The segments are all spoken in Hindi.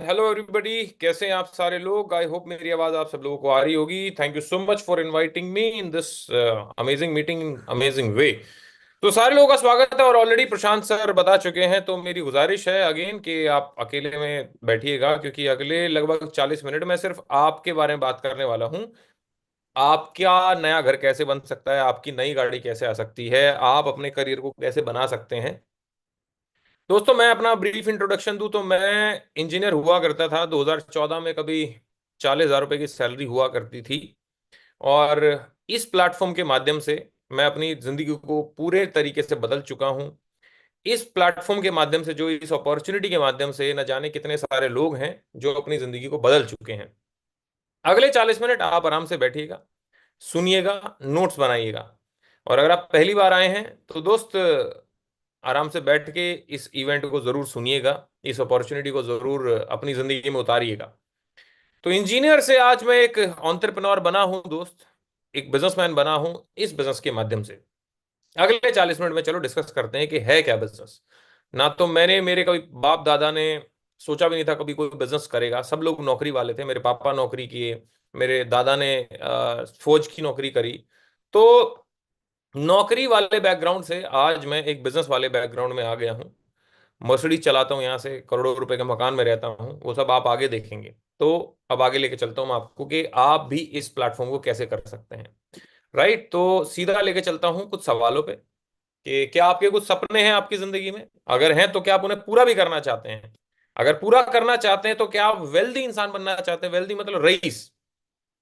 हेलो एवरीबॉडी, कैसे हैं आप सारे लोग। आई होप मेरी आवाज आप सब लोगों को आ रही होगी। Thank you so much for inviting me in this amazing meeting in amazing वे। तो सारे लोगों का स्वागत है और ऑलरेडी प्रशांत सर बता चुके हैं, तो मेरी गुजारिश है अगेन कि आप अकेले में बैठिएगा, क्योंकि अगले लगभग 40 मिनट में सिर्फ आपके बारे में बात करने वाला हूं। आपका नया घर कैसे बन सकता है, आपकी नई गाड़ी कैसे आ सकती है, आप अपने करियर को कैसे बना सकते हैं। दोस्तों, मैं अपना ब्रीफ इंट्रोडक्शन दूं तो मैं इंजीनियर हुआ करता था 2014 में। कभी 40,000 रुपए की सैलरी हुआ करती थी। और इस प्लेटफॉर्म के माध्यम से मैं अपनी जिंदगी को पूरे तरीके से बदल चुका हूं। इस प्लेटफॉर्म के माध्यम से, जो इस अपॉर्चुनिटी के माध्यम से, न जाने कितने सारे लोग हैं जो अपनी जिंदगी को बदल चुके हैं। अगले 40 मिनट आप आराम से बैठिएगा, सुनिएगा, नोट्स बनाइएगा। और अगर आप पहली बार आए हैं तो दोस्त, आराम से बैठ के इस इवेंट को जरूर सुनिएगा, इस अपॉर्चुनिटी को जरूर अपनी जिंदगी में उतारिएगा। तो इंजीनियर से आज मैं एक एंटरप्रेन्योर बना हूं दोस्त, एक बिजनेसमैन बना हूं इस बिजनेस के माध्यम से। अगले 40 मिनट में चलो डिस्कस करते हैं कि है क्या बिजनेस। ना तो मैंने, मेरे कभी बाप दादा ने सोचा भी नहीं था कभी कोई बिजनेस करेगा। सब लोग नौकरी वाले थे। मेरे पापा नौकरी किए, मेरे दादा ने फौज की नौकरी करी। तो नौकरी वाले बैकग्राउंड से आज मैं एक बिजनेस वाले बैकग्राउंड में आ गया हूँ। मर्सिडीज चलाता हूँ, यहाँ से करोड़ों रुपए के मकान में रहता हूँ, वो सब आप आगे देखेंगे। तो अब आगे लेके चलता हूँ मैं आपको कि आप भी इस प्लेटफॉर्म को कैसे कर सकते हैं। राइट, तो सीधा लेके चलता हूँ कुछ सवालों पे कि क्या आपके कुछ सपने हैं आपकी जिंदगी में। अगर हैं तो क्या आप उन्हें पूरा भी करना चाहते हैं। अगर पूरा करना चाहते हैं तो क्या आप वेल्दी इंसान बनना चाहते हैं, वेल्दी मतलब रईस।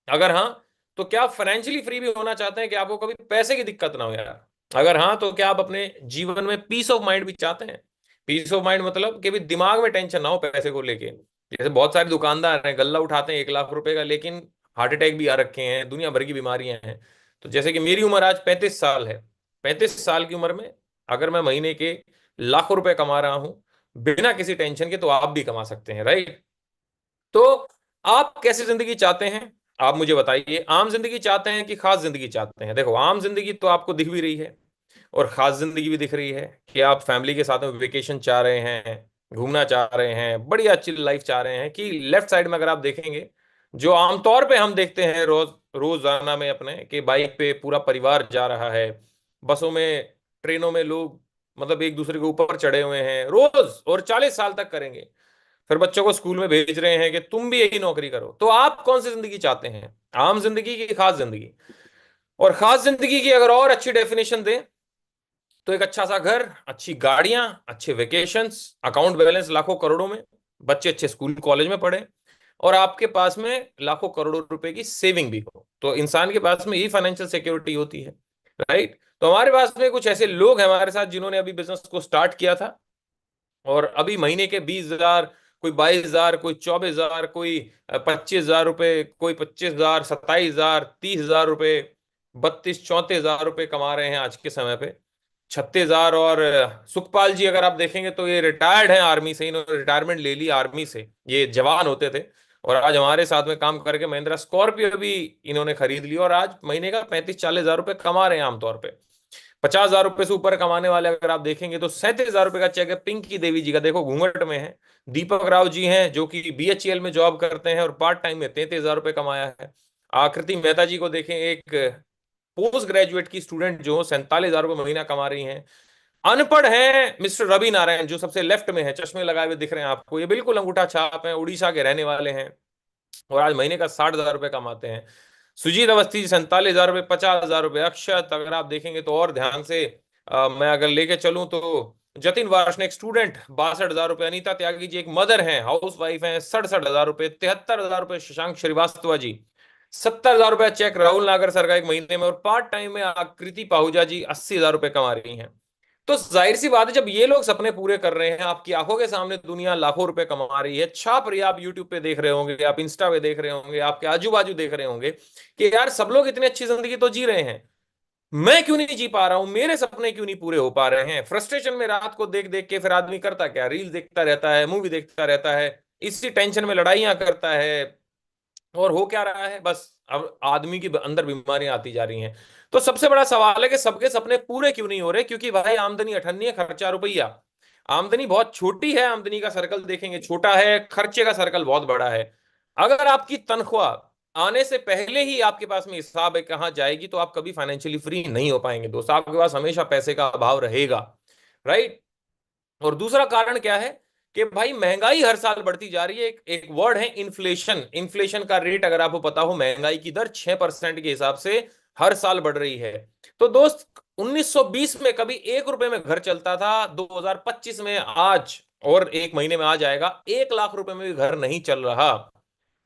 अगर हाँ, तो क्या आप फाइनेंशियली फ्री भी होना चाहते हैं कि आपको कभी पैसे की दिक्कत ना हो यार। अगर हाँ, तो क्या आप अपने जीवन में पीस ऑफ माइंड भी चाहते हैं। पीस ऑफ माइंड मतलब कि भी दिमाग में टेंशन ना हो पैसे को लेके। जैसे बहुत सारे दुकानदार हैं, गल्ला उठाते हैं 1 लाख रुपए का, लेकिन हार्ट अटैक भी आ रखे हैं, दुनिया भर की बीमारियां हैं। तो जैसे कि मेरी उम्र आज 35 साल है। 35 साल की उम्र में अगर मैं महीने के लाखों रुपए कमा रहा हूं बिना किसी टेंशन के, तो आप भी कमा सकते हैं। राइट। तो आप कैसी जिंदगी चाहते हैं, आप मुझे बताइए। आम जिंदगी चाहते हैं कि खास जिंदगी चाहते हैं। देखो, आम जिंदगी तो आपको दिख भी रही है और खास जिंदगी भी दिख रही है कि आप फैमिली के साथ में वेकेशन चाह रहे हैं, घूमना चाह रहे हैं, बढ़िया अच्छी लाइफ चाह रहे हैं। कि लेफ्ट साइड में अगर आप देखेंगे, जो आमतौर पे हम देखते हैं रोज रोजाना में अपने, कि बाइक पे पूरा परिवार जा रहा है, बसों में, ट्रेनों में लोग मतलब एक दूसरे के ऊपर चढ़े हुए हैं रोज, और 40 साल तक करेंगे। फिर बच्चों को स्कूल में भेज रहे हैं कि तुम भी यही नौकरी करो। तो आप कौन सी जिंदगी चाहते हैं, आम जिंदगी की खास जिंदगी। और खास जिंदगी की अगर और अच्छी डेफिनेशन दें तो एक अच्छा सा घर, अच्छी गाड़ियां, अच्छे वेकेशंस, अकाउंट बैलेंस लाखों करोड़ों में, बच्चे अच्छे स्कूल कॉलेज में पढ़े, और आपके पास में लाखों करोड़ों रुपए की सेविंग भी हो। तो इंसान के पास में यही फाइनेंशियल सिक्योरिटी होती है। राइट। तो हमारे पास में कुछ ऐसे लोग हैं हमारे साथ जिन्होंने अभी बिजनेस को स्टार्ट किया था, और अभी महीने के 20,000, कोई 22,000, कोई 24,000, कोई 25,000 रुपए, कोई 25,000, 27,000, 30,000 रुपए, 32-34 हजार रुपए कमा रहे हैं आज के समय पे। 36,000। और सुखपाल जी अगर आप देखेंगे तो ये रिटायर्ड हैं आर्मी से, इन्होंने रिटायरमेंट ले ली आर्मी से, ये जवान होते थे और आज हमारे साथ में काम करके महिंद्रा स्कॉर्पियो भी इन्होंने खरीद ली, और आज महीने का 35-40 हजार रुपए कमा रहे हैं आमतौर पे। 50,000 रुपए से ऊपर कमाने वाले अगर आप देखेंगे तो 37,000 रुपए का चेक है पिंकी देवी जी का, देखो घूंघट में है। दीपक राव जी हैं जो कि बीएचईएल में जॉब करते हैं और पार्ट टाइम में 33,000 रुपए कमाया है। आकृति मेहता जी को देखें, एक पोस्ट ग्रेजुएट की स्टूडेंट जो 47,000 रुपए महीना कमा रही हैं। अनपढ़ हैं मिस्टर रवि नारायण, जो सबसे लेफ्ट में है, चश्मे लगाए हुए दिख रहे हैं आपको, ये बिल्कुल अंगूठा छाप हैं, उड़ीसा के रहने वाले हैं और आज महीने का 60,000 रुपए कमाते हैं। सुजीत अवस्थी 47,000 रुपए, 50,000 रुपए। अक्षत अगर आप देखेंगे तो और ध्यान से, मैं अगर लेके चलूं तो जतिन वार्ष्णेय स्टूडेंट 62,000 रुपए। अनीता त्यागी जी एक मदर हैं, हाउस वाइफ हैं, 67,000 रुपए। 73,000 रुपए शशांक श्रीवास्तव जी। 70,000 रुपए चेक राहुल नागर सर का एक महीने में, और पार्ट टाइम में आकृति पाहुजा जी 80,000 रुपए कमा रही हैं। तो जाहिर सी बात है, जब ये लोग सपने पूरे कर रहे हैं, आपकी आंखों के सामने दुनिया लाखों रुपए कमा रही है, छाप रही है, आप यूट्यूब पे देख रहे होंगे, आप इंस्टा पे देख रहे होंगे, आपके आजू बाजू देख रहे होंगे कि यार सब लोग इतनी अच्छी जिंदगी तो जी रहे हैं, मैं क्यों नहीं जी पा रहा हूं, मेरे सपने क्यों नहीं पूरे हो पा रहे हैं। फ्रस्ट्रेशन में रात को देख देख के फिर आदमी करता क्या, रील देखता रहता है, मूवी देखता रहता है, इसी टेंशन में लड़ाइयां करता है। और हो क्या रहा है, बस अब आदमी के अंदर बीमारियां आती जा रही हैं। तो सबसे बड़ा सवाल है कि सबके सपने पूरे क्यों नहीं हो रहे, क्योंकि भाई आमदनी अठन्नी है, खर्चा रुपया। आमदनी बहुत छोटी है, आमदनी का सर्कल देखेंगे छोटा है, खर्चे का सर्कल बहुत बड़ा है। अगर आपकी तनख्वाह आने से पहले ही आपके पास में हिसाब है कहाँ जाएगी, तो आप कभी फाइनेंशियली फ्री नहीं हो पाएंगे दोस्त, आपके पास हमेशा पैसे का अभाव रहेगा। राइट। और दूसरा कारण क्या है कि भाई महंगाई हर साल बढ़ती जा रही है। एक वर्ड है इन्फ्लेशन। इन्फ्लेशन का रेट अगर आपको पता हो, महंगाई की दर 6% के हिसाब से हर साल बढ़ रही है। तो दोस्त 1920 में कभी 1 रुपए में घर चलता था, 2025 में आज और 1 महीने में आ जाएगा 1 लाख रुपए में भी घर नहीं चल रहा।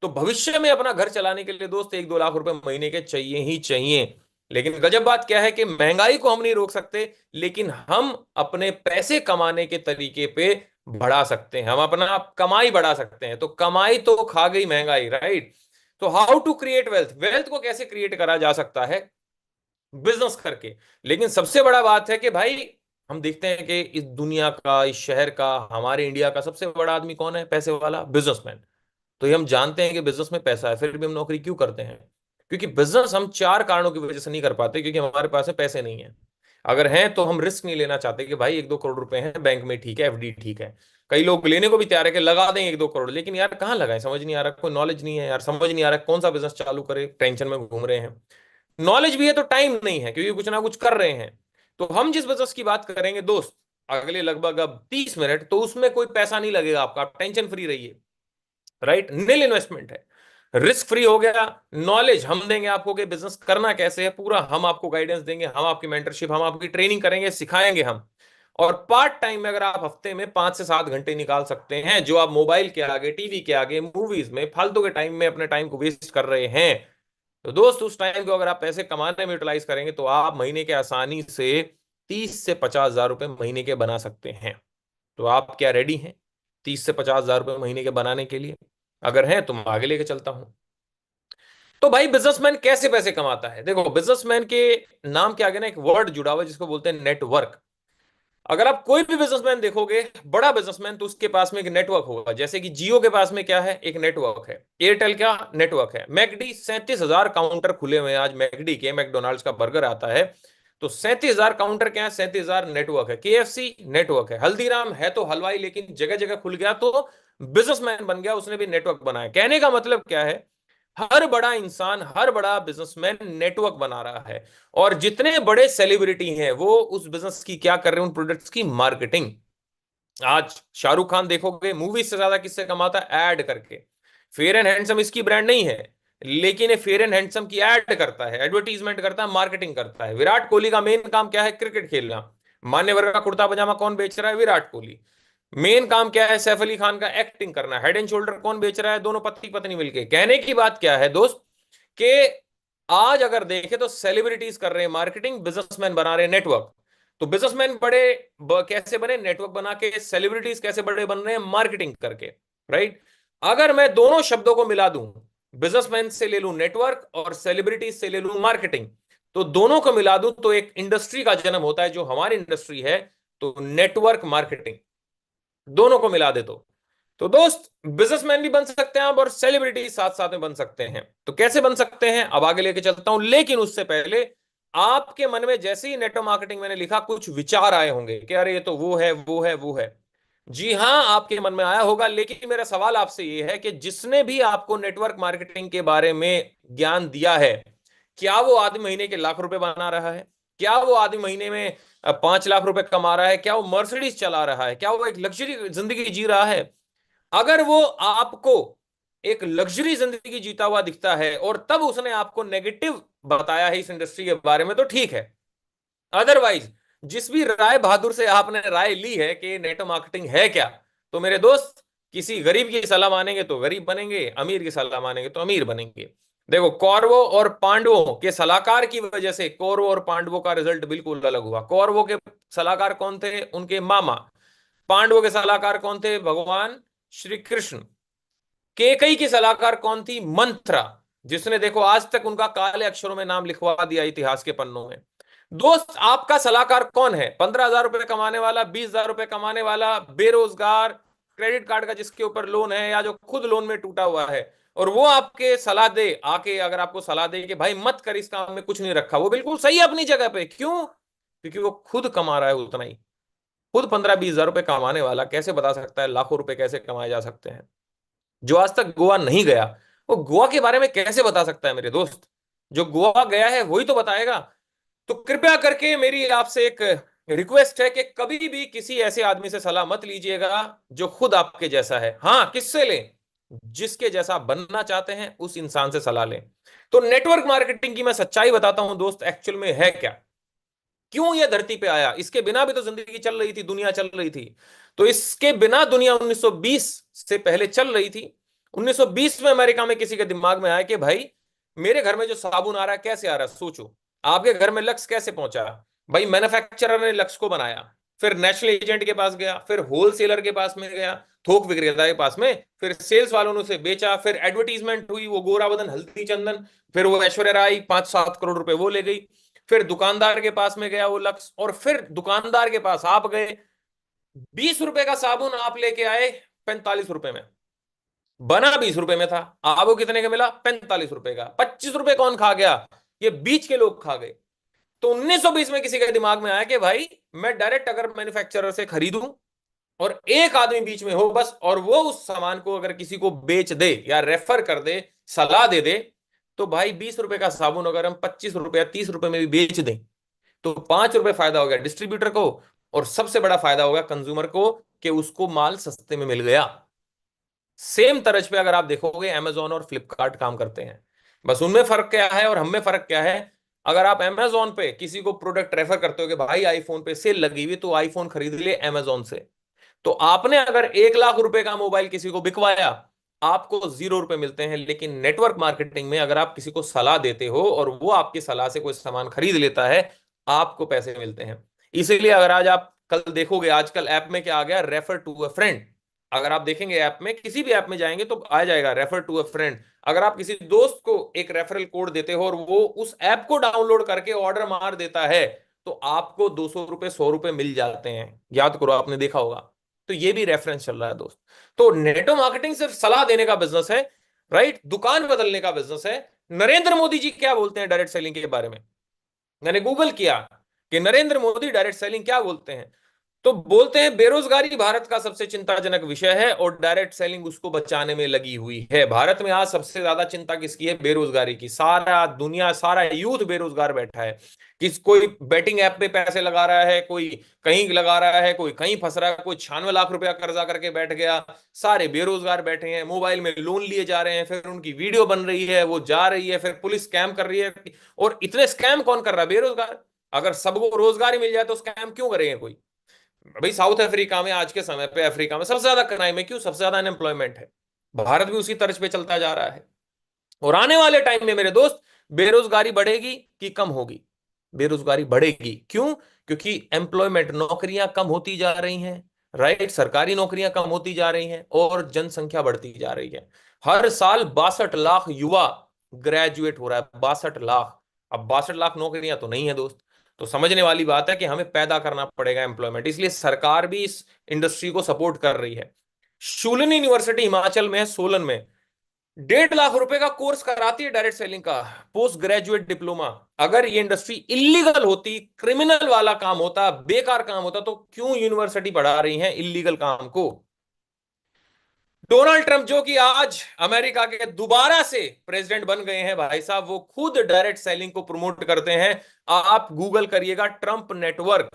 तो भविष्य में अपना घर चलाने के लिए दोस्त 1-2 लाख रुपए महीने के चाहिए ही चाहिए। लेकिन गजब बात क्या है कि महंगाई को हम नहीं रोक सकते, लेकिन हम अपने पैसे कमाने के तरीके पे बढ़ा सकते हैं, हम अपना कमाई बढ़ा सकते हैं। तो कमाई तो खा गई महंगाई, राइट। तो how to create wealth, wealth को कैसे क्रिएट करा जा सकता है? बिजनेस करके। लेकिन सबसे बड़ा बात है कि भाई हम देखते हैं कि इस दुनिया का, इस शहर का, हमारे इंडिया का सबसे बड़ा आदमी कौन है? पैसे वाला, बिजनेसमैन। तो ये हम जानते हैं कि बिजनेस में पैसा है, फिर भी हम नौकरी क्यों करते हैं? क्योंकि बिजनेस हम 4 कारणों की वजह से नहीं कर पाते, क्योंकि हमारे पास में पैसे नहीं है। अगर हैं तो हम रिस्क नहीं लेना चाहते कि भाई 1-2 करोड़ रुपए हैं बैंक में, ठीक है, एफडी ठीक है। कई लोग लेने को भी तैयार है कि लगा दें 1-2 करोड़, लेकिन यार कहाँ लगाएं, समझ नहीं आ रहा, कोई नॉलेज नहीं है यार, समझ नहीं आ रहा कौन सा बिजनेस चालू करे, टेंशन में घूम रहे हैं। नॉलेज भी है तो टाइम नहीं है, क्योंकि कुछ ना कुछ कर रहे हैं। तो हम जिस बिजनेस की बात करेंगे दोस्त अगले लगभग अब 30 मिनट, तो उसमें कोई पैसा नहीं लगेगा आपका, आप टेंशन फ्री रहिए। राइट, नील इन्वेस्टमेंट है, रिस्क फ्री हो गया। नॉलेज हम देंगे आपको कि बिजनेस करना कैसे है, पूरा हम आपको गाइडेंस देंगे, हम आपकी मेंटरशिप, हम आपकी ट्रेनिंग करेंगे, सिखाएंगे हम। और पार्ट टाइम में अगर आप हफ्ते में 5 से 7 घंटे निकाल सकते हैं, जो आप मोबाइल के आगे, टीवी के आगे, मूवीज में, फालतू के टाइम में अपने टाइम को वेस्ट कर रहे हैं, तो दोस्त उस टाइम को अगर आप पैसे कमाने में यूटिलाइज करेंगे, तो आप महीने के आसानी से 30 से 50 हजार रुपए महीने के बना सकते हैं। तो आप क्या रेडी हैं 30 से 50 हजार रुपए महीने के बनाने के लिए? अगर हैं तो मैं आगे लेके चलता हूं। तो भाई बिजनेसमैन कैसे पैसे कमाता है? देखो, बिजनेसमैन के नाम के आगे ना एक वर्ड जुड़ा हुआ है जिसको बोलते हैं नेटवर्क। अगर आप कोई भी बिजनेसमैन देखोगे, बड़ा बिजनेसमैन, तो उसके पास में एक नेटवर्क होगा। जैसे कि जियो के पास में क्या है? एक नेटवर्क है। एयरटेल का नेटवर्क है। मैकडी 37,000 काउंटर खुले हुए हैं आज मैकडी के, मैकडोनाल्ड्स का बर्गर आता है। तो 37,000 काउंटर क्या है? 37,000 नेटवर्क है। केएफसी नेटवर्क है। हल्दीराम है तो हलवाई, लेकिन जगह जगह खुल गया तो बिजनेसमैन बन गया, उसने भी नेटवर्क बनाया। कहने का मतलब क्या है? हर बड़ा इंसान, हर बड़ा बिजनेसमैन नेटवर्क बना रहा है। और जितने बड़े सेलिब्रिटी हैं वो उस बिजनेस की क्या कर रहे हैं? उन प्रोडक्ट्स की मार्केटिंग। आज शाहरुख खान देखोगे मूवी से ज्यादा किससे कमाता है? ऐड करके। फेयर एंड हैंडसम इसकी ब्रांड नहीं है, लेकिन ये फेयर एंड हैंडसम की ऐड करता है, एडवर्टीजमेंट करता है, मार्केटिंग करता है। विराट कोहली का मेन काम क्या है? क्रिकेट खेलना। मान्यवर का कुर्ता पजामा कौन बेच रहा है? विराट कोहली। मेन काम क्या है? सैफ अली खान का एक्टिंग करना। हेड एंड शोल्डर कौन बेच रहा है? दोनों पति पत्नी मिलके। कहने की बात क्या है दोस्त कि आज अगर देखें तो सेलिब्रिटीज कर रहे हैं मार्केटिंग, बिजनेसमैन बना रहे हैं नेटवर्क। तो बिजनेसमैन बड़े कैसे बने? नेटवर्क बना के। सेलिब्रिटीज कैसे बड़े बन रहे हैं? मार्केटिंग करके। राइट। अगर मैं दोनों शब्दों को मिला दूं, बिजनेसमैन से ले लूं नेटवर्क और सेलिब्रिटीज से ले लूं मार्केटिंग, तो दोनों को मिला दूं तो एक इंडस्ट्री का जन्म होता है, जो हमारी इंडस्ट्री है। तो नेटवर्क मार्केटिंग दोनों को मिला दे तो दोस्त बिजनेसमैन भी बन सकते हैं आप और सेलिब्रिटी साथ साथ में बन सकते हैं। तो कैसे बन सकते हैं अब आगे लेके चलता हूं, लेकिन उससे पहले आपके मन में जैसे ही नेटवर्क मार्केटिंग मैंने लिखा, कुछ विचार आए होंगे कि अरे ये तो वो है, वो है, वो है। जी हां, आपके मन में आया होगा, लेकिन मेरा सवाल आपसे ये है कि जिसने भी आपको नेटवर्क मार्केटिंग के बारे में ज्ञान दिया है, क्या वो आदमी महीने के लाख रुपए बना रहा है? क्या वो आदमी महीने में 5 लाख रुपए कमा रहा है? क्या वो मर्सिडीज चला रहा है? क्या वो एक लग्जरी जिंदगी जी रहा है? अगर वो आपको एक लग्जरी जिंदगी जीता हुआ दिखता है और तब उसने आपको नेगेटिव बताया है इस इंडस्ट्री के बारे में, तो ठीक है। अदरवाइज जिस भी राय बहादुर से आपने राय ली है कि नेटवर्क मार्केटिंग है क्या, तो मेरे दोस्त किसी गरीब की सलाह मानेंगे तो गरीब बनेंगे, अमीर की सलाह मानेंगे तो अमीर बनेंगे। देखो, कौरवों और पांडवों के सलाहकार की वजह से कौरवों और पांडवों का रिजल्ट बिल्कुल अलग हुआ। कौरवों के सलाहकार कौन थे? उनके मामा। पांडवों के सलाहकार कौन थे? भगवान श्री कृष्ण। केकई की सलाहकार कौन थी? मंत्रा, जिसने देखो आज तक उनका काले अक्षरों में नाम लिखवा दिया इतिहास के पन्नों में। दोस्त आपका सलाहकार कौन है? 15,000 रुपए कमाने वाला, 20,000 रुपए कमाने वाला, बेरोजगार, क्रेडिट कार्ड का जिसके ऊपर लोन है या जो खुद लोन में टूटा हुआ है, और वो आपके सलाह दे आके, अगर आपको सलाह दे कि भाई मत कर, इस काम में कुछ नहीं रखा, वो बिल्कुल सही है अपनी जगह पे। क्यों? क्योंकि वो खुद कमा रहा है उतना ही। खुद 15-20 हजार रुपए कमाने वाला कैसे बता सकता है लाखों रुपए कैसे कमाए जा सकते हैं? जो आज तक गोवा नहीं गया वो गोवा के बारे में कैसे बता सकता है मेरे दोस्त? जो गोवा गया है वही तो बताएगा। तो कृपया करके मेरी आपसे एक रिक्वेस्ट है कि कभी भी किसी ऐसे आदमी से सलाह मत लीजिएगा जो खुद आपके जैसा है। हाँ, किससे लें? जिसके जैसा बनना चाहते हैं उस इंसान से सलाह लें। तो नेटवर्क मार्केटिंग की मैं सच्चाई बताता हूं दोस्त, एक्चुअल में है क्या, क्यों यह धरती पे आया। इसके बिना भी तो जिंदगी चल रही थी, दुनिया चल रही थी। तो इसके बिना दुनिया 1920 से पहले चल रही थी। 1920 में अमेरिका में किसी के दिमाग में आया कि भाई मेरे घर में जो साबुन आ रहा है कैसे आ रहा है, सोचो। आपके घर में लक्स कैसे पहुंचा? भाई मैन्युफैक्चरर ने लक्स को बनाया, फिर नेशनल एजेंट के पास गया, फिर होलसेलर के पास में गया, थोक विक्रेता के पास में, फिर सेल्स वालों ने उसे बेचा, फिर एडवर्टीजमेंट हुई, वो गोरा बदन हल्दी चंदन, फिर वो ऐश्वर्या राय 5-7 करोड़ रुपए वो ले गई, फिर दुकानदार के पास में गया वो लक्स, और फिर दुकानदार के पास आप गए, 20 रुपए का साबुन आप लेके आए 45 रुपए में, बना 20 रुपए में था, आपको कितने का मिला? 45 रुपए का। 25 रुपए कौन खा गया? ये बीच के लोग खा गए। तो 1920 में किसी के दिमाग में आया कि भाई मैं डायरेक्ट अगर मैन्युफैक्चरर से खरीदूं और एक आदमी बीच में हो बस, और वो उस सामान को अगर किसी को बेच दे या रेफर कर दे, सलाह दे दे, तो भाई 20 रुपए का साबुन अगर हम 25 रुपए या 30 रुपए में भी बेच दें तो 5 रुपए फायदा हो गया डिस्ट्रीब्यूटर को, और सबसे बड़ा फायदा होगा कंज्यूमर को कि उसको माल सस्ते में मिल गया। सेम तरज पे अगर आप देखोगे अमेजोन और फ्लिपकार्ट काम करते हैं, बस उनमें फर्क क्या है और हम में फर्क क्या है। अगर आप अमेजोन पे किसी को प्रोडक्ट रेफर करते हो कि भाई आईफोन पे सेल लगी हुई तो आईफोन खरीद ले अमेजोन से, तो आपने अगर 1 लाख रुपए का मोबाइल किसी को बिकवाया आपको 0 रुपए मिलते हैं। लेकिन नेटवर्क मार्केटिंग में अगर आप किसी को सलाह देते हो और वो आपकी सलाह से कोई सामान खरीद लेता है आपको पैसे मिलते हैं। इसीलिए अगर आज आप कल देखोगे आजकल ऐप में क्या आ गया, रेफर टू अ फ्रेंड। अगर आप देखेंगे ऐप में, किसी भी ऐप में जाएंगे तो आ जाएगा रेफर टू अ फ्रेंड। अगर आप किसी दोस्त को एक रेफरल कोड देते हो और वो उस ऐप को डाउनलोड करके ऑर्डर मार देता है तो आपको 200 रुपए 100 रुपए मिल जाते हैं। याद करो, आपने देखा होगा। तो ये भी रेफरेंस चल रहा है दोस्त। तो नेटो मार्केटिंग सिर्फ सलाह देने का बिजनेस है, राइट, दुकान बदलने का बिजनेस है। नरेंद्र मोदी जी क्या बोलते हैं डायरेक्ट सेलिंग के बारे में? मैंने गूगल किया कि नरेंद्र मोदी डायरेक्ट सेलिंग क्या बोलते हैं, तो बोलते हैं बेरोजगारी भारत का सबसे चिंताजनक विषय है और डायरेक्ट सेलिंग उसको बचाने में लगी हुई है। भारत में आज सबसे ज्यादा चिंता किसकी है? बेरोजगारी की। सारा दुनिया, सारा यूथ बेरोजगार बैठा है। कोई बैटिंग ऐप पे पैसे लगा रहा है, कोई कहीं लगा रहा है, कोई कहीं फंस रहा है, कोई 96 लाख रुपया कर्जा करके बैठ गया। सारे बेरोजगार बैठे हैं, मोबाइल में लोन लिए जा रहे हैं, फिर उनकी वीडियो बन रही है, वो जा रही है, फिर पुलिस स्कैम कर रही है। और इतने स्कैम कौन कर रहा है? बेरोजगार। अगर सबको रोजगार ही मिल जाए तो स्कैम क्यों करेंगे कोई? भाई साउथ अफ्रीका में आज के समय पे, अफ्रीका में सबसे ज्यादा क्राइम है, क्यों? सबसे ज्यादा अनएम्प्लॉयमेंट है। भारत भी उसी तर्ज पे चलता जा रहा है। और आने वाले टाइम में मेरे दोस्त बेरोजगारी बढ़ेगी कि कम होगी? बेरोजगारी बढ़ेगी। क्यों? क्योंकि एम्प्लॉयमेंट, नौकरियां कम होती जा रही हैं, राइट, सरकारी नौकरियां कम होती जा रही हैं और जनसंख्या बढ़ती जा रही है। हर साल 62 लाख युवा ग्रेजुएट हो रहा है, 62 लाख। अब 62 लाख नौकरियां तो नहीं है दोस्त। तो समझने वाली बात है कि हमें पैदा करना पड़ेगा एम्प्लॉयमेंट, इसलिए सरकार भी इस इंडस्ट्री को सपोर्ट कर रही है। शूलिनी यूनिवर्सिटी हिमाचल में है, सोलन में, 1.5 लाख रुपए का कोर्स कराती है डायरेक्ट सेलिंग का, पोस्ट ग्रेजुएट डिप्लोमा। अगर ये इंडस्ट्री इलीगल होती, क्रिमिनल वाला काम होता, बेकार काम होता, तो क्यों यूनिवर्सिटी बढ़ा रही है इलीगल काम को? डोनाल्ड ट्रंप जो कि आज अमेरिका के दोबारा से प्रेसिडेंट बन गए हैं भाई साहब, वो खुद डायरेक्ट सेलिंग को प्रमोट करते हैं। आप गूगल करिएगा ट्रंप नेटवर्क।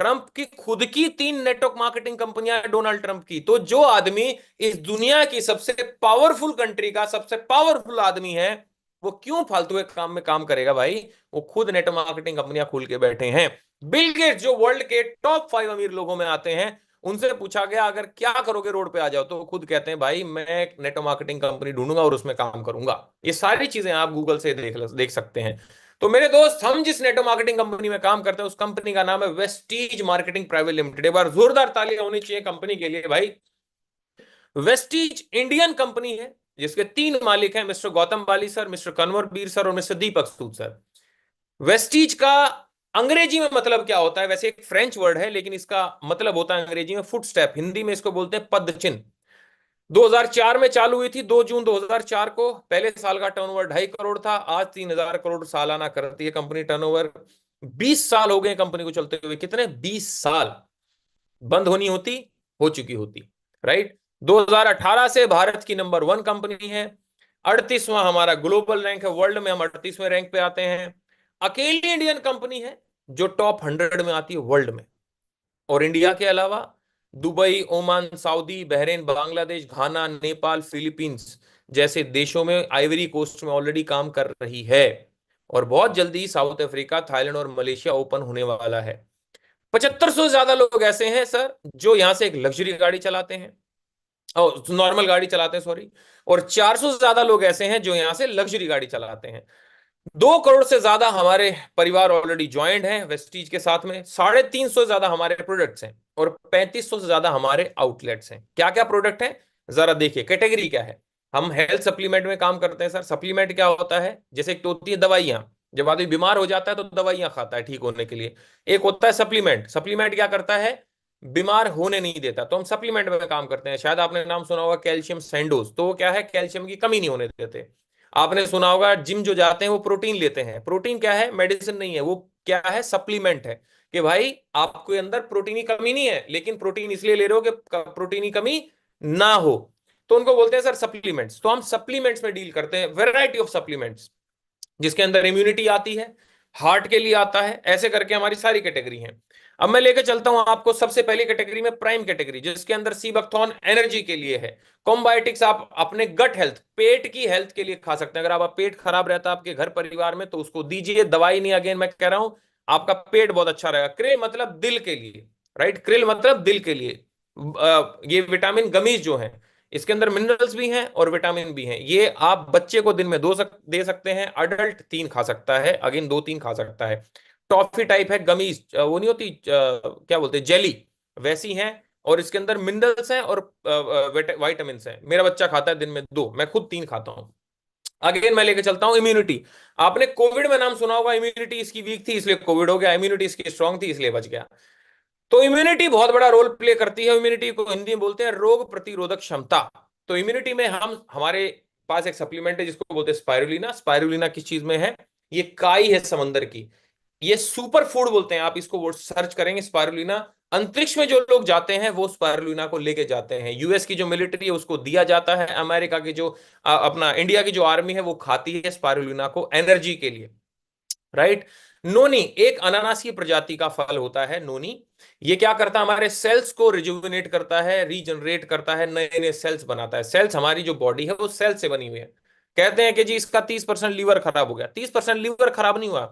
ट्रंप की खुद की 3 नेटवर्क मार्केटिंग कंपनियां हैं डोनाल्ड ट्रंप की। तो जो आदमी इस दुनिया की सबसे पावरफुल कंट्री का सबसे पावरफुल आदमी है, वो क्यों फालतू के काम में काम करेगा भाई? वो खुद नेटवर्क मार्केटिंग कंपनियां खोल के बैठे हैं। बिल गेट्स जो वर्ल्ड के टॉप 5 अमीर लोगों में आते हैं, उनसे पूछा गया अगर क्या करोगे रोड पे आ जाओ, तो वो खुद कहते हैं भाई मैं एक नेटवर्क मार्केटिंग कंपनी ढूंढूंगा और उसमें काम करूंगा। ये सारी चीजें आप गूगल से देख सकते हैं। तो मेरे दोस्त, हम जिस नेटवर्क मार्केटिंग कंपनी में काम करते हैं उस कंपनी का नाम है वेस्टीज मार्केटिंग प्राइवेट लिमिटेड। एक बार जोरदार तालियां होनी चाहिए कंपनी के लिए भाई। वेस्टीज इंडियन कंपनी है जिसके 3 मालिक हैं, मिस्टर गौतम बाली सर, मिस्टर कन्वर बीर सर और मिस्टर दीपक सूद सर। वेस्टीज का अंग्रेजी में मतलब क्या होता है? वैसे एक फ्रेंच वर्ड है लेकिन इसका मतलब होता है अंग्रेजी में फुटस्टेप, हिंदी में इसको बोलते हैं पद चिन्ह। 2004 में चालू हुई थी, 2 जून 2004 को। पहले साल का टर्नओवर 2.5 करोड़ था, आज 3,000 करोड़ सालाना करती है कंपनी टर्नओवर। 20 साल हो गए कंपनी को चलते हुए। कितने? 20 साल। बंद होनी होती, हो चुकी होती। राइट। 2018 से भारत की नंबर 1 कंपनी है। 38वां हमारा ग्लोबल रैंक है, वर्ल्ड में हम 38वें रैंक पे आते हैं। अकेली इंडियन कंपनी है जो टॉप 100 में आती है वर्ल्ड में। और इंडिया के अलावा Dubai, Oman, Saudi, Bahrain, Bangladesh, Ghana, Nepal, Philippines जैसे देशों में, आइवरी कोस्ट में ऑलरेडी काम कर रही है। और बहुत जल्दी साउथ अफ्रीका, थाईलैंड और मलेशिया ओपन होने वाला है। 7500 से ज्यादा लोग ऐसे हैं सर जो यहां से एक लग्जरी गाड़ी चलाते हैं, नॉर्मल गाड़ी चलाते हैं, सॉरी। और 400 से ज्यादा लोग ऐसे हैं जो यहां से लग्जरी गाड़ी चलाते हैं। 2 करोड़ से ज्यादा हमारे परिवार ऑलरेडी ज्वाइंट हैं वेस्टीज के साथ में। 350 से ज्यादा हमारे प्रोडक्ट्स हैं और 3500 से ज्यादा हमारे आउटलेट्स हैं। क्या क्या प्रोडक्ट हैं जरा देखिए, कैटेगरी क्या है। हम हेल्थ सप्लीमेंट में काम करते हैं सर। सप्लीमेंट क्या होता है, जैसे एक तो होती है दवाइयां, जब आदमी बीमार हो जाता है तो दवाइयां खाता है ठीक होने के लिए। एक होता है सप्लीमेंट। सप्लीमेंट क्या करता है, बीमार होने नहीं देता, तो हम सप्लीमेंट में काम करते हैं। शायद आपने नाम सुना होगा कैल्शियम सैंडोज, तो वो क्या है, कैल्शियम की कमी नहीं होने देते। आपने सुना होगा जिम जो जाते हैं वो प्रोटीन लेते हैं। प्रोटीन क्या है, मेडिसिन नहीं है, वो क्या है, सप्लीमेंट है। कि भाई आपके अंदर प्रोटीन की कमी नहीं है, लेकिन प्रोटीन इसलिए ले रहे हो कि प्रोटीन की कमी ना हो, तो उनको बोलते हैं सर सप्लीमेंट्स। तो हम सप्लीमेंट्स में डील करते हैं, वेराइटी ऑफ सप्लीमेंट्स, जिसके अंदर इम्यूनिटी आती है, हार्ट के लिए आता है, ऐसे करके हमारी सारी कैटेगरी है। अब मैं लेके चलता हूं आपको सबसे पहली कैटेगरी में, प्राइम कैटेगरी, जिसके अंदर सीबकथॉर्न एनर्जी के लिए है। कॉम्बायोटिक्स आप अपने गट हेल्थ, पेट की हेल्थ के लिए खा सकते हैं। अगर आपका पेट खराब रहता है आपके घर परिवार में तो उसको दीजिए, दवाई नहीं, अगेन मैं कह रहा हूं, आपका पेट बहुत अच्छा रहेगा। क्रिल मतलब दिल के लिए, राइट, क्रिल मतलब दिल के लिए। ये विटामिन गमीज जो है, इसके अंदर मिनरल्स भी हैं और विटामिन भी हैं। ये आप बच्चे को दिन में दे सकते हैं, अडल्ट 3 खा सकता है, अगेन 2-3 खा सकता है। टॉफी टाइप है गमीज, वो नहीं होती क्या बोलते हैं, जेली, वैसी हैं। और इसके अंदर मिनरल्स हैं और विटामिन हैं। मेरा बच्चा खाता है दिन में 2, मैं खुद 3 खाता हूं। अगेन मैं लेके चलता हूं इम्यूनिटी। आपने कोविड में नाम सुना होगा, इम्यूनिटी इसकी वीक थी इसलिए कोविड हो गया, इम्यूनिटी इसकी स्ट्रांग थी इसलिए बच गया। तो इम्यूनिटी बहुत बड़ा रोल प्ले करती है। इम्यूनिटी को हिंदी में बोलते हैं रोग प्रतिरोधक क्षमता। तो इम्यूनिटी में हम, हमारे पास एक सप्लीमेंट है जिसको बोलते हैं स्पाइरुलिना। स्पाइरुलिना किस चीज में है, ये काई है समंदर की, ये सुपर फूड बोलते हैं। आप इसको सर्च करेंगे स्पाइरुलिना। अंतरिक्ष में जो लोग जाते हैं वो स्पाइरुलिना को लेके जाते हैं। यूएस की जो मिलिट्री है उसको दिया जाता है, अमेरिका की जो अपना इंडिया की जो आर्मी है वो खाती है स्पाइरुलिना को एनर्जी के लिए। राइट। नोनी एक अनानासी प्रजाति का फल होता है, नोनी। ये क्या करता है, हमारे सेल्स को रिजुविनेट करता है, रीजनरेट करता है, नए नए सेल्स बनाता है। सेल्स, हमारी जो बॉडी है वो सेल से बनी हुई है। कहते हैं कि जी इसका 30% लीवर खराब हो गया। 30% लीवर खराब नहीं हुआ,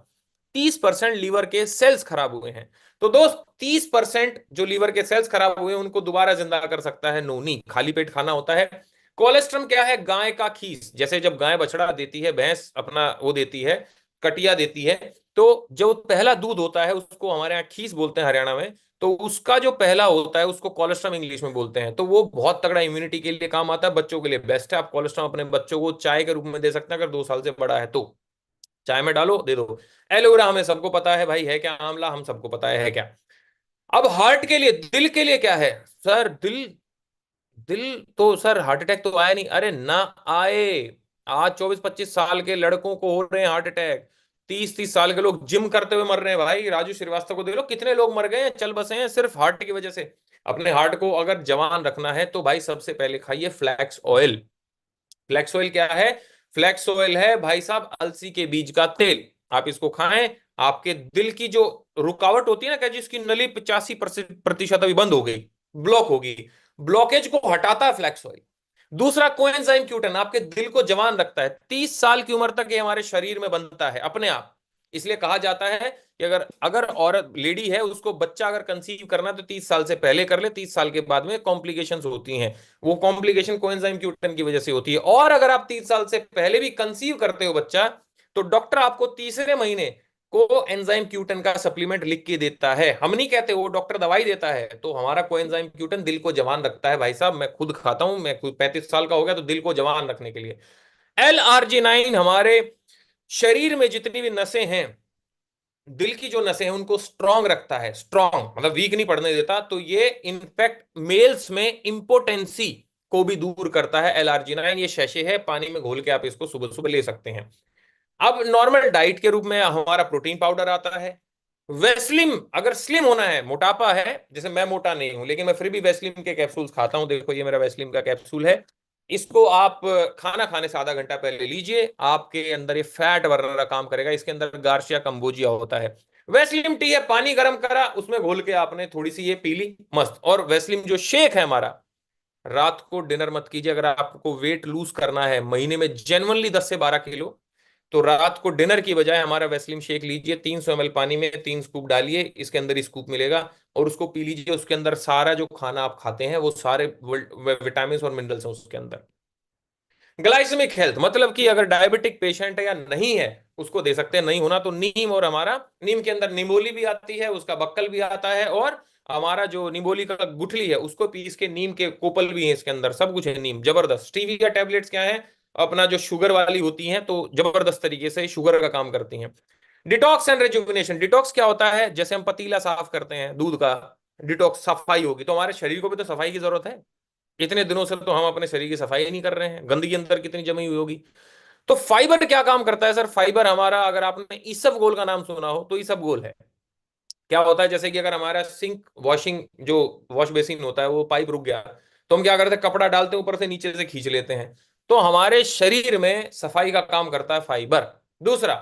30% लीवर के सेल्स खराब हुए हैं। तो दोस्त 30% जो लीवर के सेल्स खराब हुए हैं उनको दोबारा जिंदा कर सकता है नोनी। खाली पेट खाना होता है। कोलेस्ट्रम क्या है, गाय का खीस। जैसे जब गाय बछड़ा देती है, भैंस अपना वो देती है, कटिया देती है, तो जो पहला दूध होता है उसको हमारे यहाँ खीस बोलते हैं हरियाणा में। तो उसका जो पहला होता है उसको कोलेस्ट्रम इंग्लिश में बोलते हैं। तो वो बहुत तगड़ा इम्यूनिटी के लिए काम आता है, बच्चों के लिए बेस्ट है। आप कोलेस्ट्रम अपने बच्चों को चाय के रूप में दे सकते हैं, अगर 2 साल से बड़ा है तो चाय में डालो दे दो। एलोवेरा हमें सबको पता है भाई है क्या, आंवला हम सबको पता है क्या। अब हार्ट के लिए, दिल के लिए क्या है सर, दिल, दिल तो सर हार्ट अटैक तो आया नहीं, अरे ना आए। आज 24-25 साल के लड़कों को हो रहे हैं हार्ट अटैक। 30-30 साल के लोग जिम करते हुए मर रहे हैं भाई। राजू श्रीवास्तव को देख लो, कितने लोग मर गए हैं, चल बसे हैं सिर्फ हार्ट की वजह से। अपने हार्ट को अगर जवान रखना है तो भाई सबसे पहले खाइए फ्लैक्स ऑयल। फ्लैक्स ऑयल क्या है, फ्लैक्स ऑयल है भाई साहब अलसी के बीज का तेल। आप इसको खाएं, आपके दिल की जो रुकावट होती है ना, क्या जिसकी नली 85% अभी बंद हो गई, ब्लॉक होगी, ब्लॉकेज को हटाता है फ्लैक्स ऑयल। दूसरा कोएंजाइम क्यूटन, आपके दिल को जवान रखता है। 30 साल की उम्र तक ये हमारे शरीर में बनता है अपने आप। इसलिए कहा जाता है कि अगर अगर औरत लेडी है उसको बच्चा अगर कंसीव करना है तो 30 साल से पहले कर ले, 30 साल के बाद में कॉम्प्लिकेशंस होती हैं। वो कॉम्प्लिकेशन कोएंजाइम क्यूटन की वजह से होती है। और अगर आप 30 साल से पहले भी कंसीव करते हो बच्चा, तो डॉक्टर आपको तीसरे महीने को एंजाइम क्यूटन का सप्लीमेंट लिख के देता है। हम नहीं कहते, वो डॉक्टर दवाई देता है। तो हमारा कोएंजाइम क्यूटन दिल को जवान रखता है भाई साहब। मैं खुद खाता हूं, मैं खुद 35 साल का हो गया तो दिल को जवान रखने के लिए। LRG9 हमारे शरीर में जितनी भी नसें हैं, दिल की जो नसें हैं उनको स्ट्रांग रखता है, स्ट्रांग मतलब वीक नहीं पड़ने देता। तो ये इनफैक्ट मेल्स में इंपोटेंसी को भी दूर करता है। LRG9 ये शैशे है, पानी में घोल के आप इसको सुबह सुबह ले सकते हैं। अब नॉर्मल डाइट के रूप में हमारा प्रोटीन पाउडर आता है। वेस्लिम, अगर स्लिम होना है, मोटापा है, जैसे मैं मोटा नहीं हूं लेकिन मैं फिर भी वेस्लिम के कैप्सूल्स खाता हूं, देखो ये मेरा वेस्लिम का कैप्सूल है। इसको आप खाना खाने से आधा घंटा पहले लीजिए, आपके अंदर ये फैट बर्नर का काम करेगा। इसके अंदर गार्सिया कंबोजिया होता है। वेस्लिम टी है, पानी गर्म करा, उसमें घोल के आपने थोड़ी सी ये पी ली, मस्त। और वेस्लिम जो शेक है हमारा, रात को डिनर मत कीजिए। अगर आपको वेट लूज करना है महीने में जेन्युइनली 10 से 12 किलो, तो रात को डिनर की बजाय हमारा वेस्लिम शेक लीजिए। 300 ml पानी में 3 स्कूप डालिए, इसके अंदर ही स्कूप मिलेगा, और उसको पी लीजिए। उसके अंदर सारा जो खाना आप खाते हैं वो सारे विटामिन और मिनरल्स हैं उसके अंदर। ग्लाइसेमिक हेल्थ मतलब कि अगर डायबिटिक पेशेंट है या नहीं है, उसको दे सकते हैं। नहीं होना तो नीम, और हमारा नीम के अंदर निमोली भी आती है, उसका बक्कल भी आता है, और हमारा जो निमोली का गुठली है उसको पीस के, नीम के कोपल भी है इसके अंदर, सब कुछ है। नीम जबरदस्त। स्टीविया टैबलेट्स क्या है, अपना जो शुगर वाली होती हैं, तो जबरदस्त तरीके से शुगर का काम करती हैं। Detox and rejuvenation. डिटॉक्स क्या होता है, जैसे हम पतीला साफ करते हैं दूध का, डिटॉक्स सफाई होगी, तो हमारे शरीर को भी तो सफाई की जरूरत है। इतने दिनों से तो हम अपने शरीर की सफाई नहीं कर रहे हैं, गंदगी अंदर कितनी जमी हुई होगी। तो फाइबर क्या काम करता है सर, फाइबर हमारा, अगर आपने ईसबगोल का नाम सुना हो तो ईसबगोल है। क्या होता है, जैसे कि अगर हमारा सिंक वॉशिंग जो वॉश बेसिन होता है वो पाइप रुक गया, तो हम क्या करते हैं, कपड़ा डालते हैं ऊपर से नीचे से खींच लेते हैं। तो हमारे शरीर में सफाई का काम करता है फाइबर। दूसरा,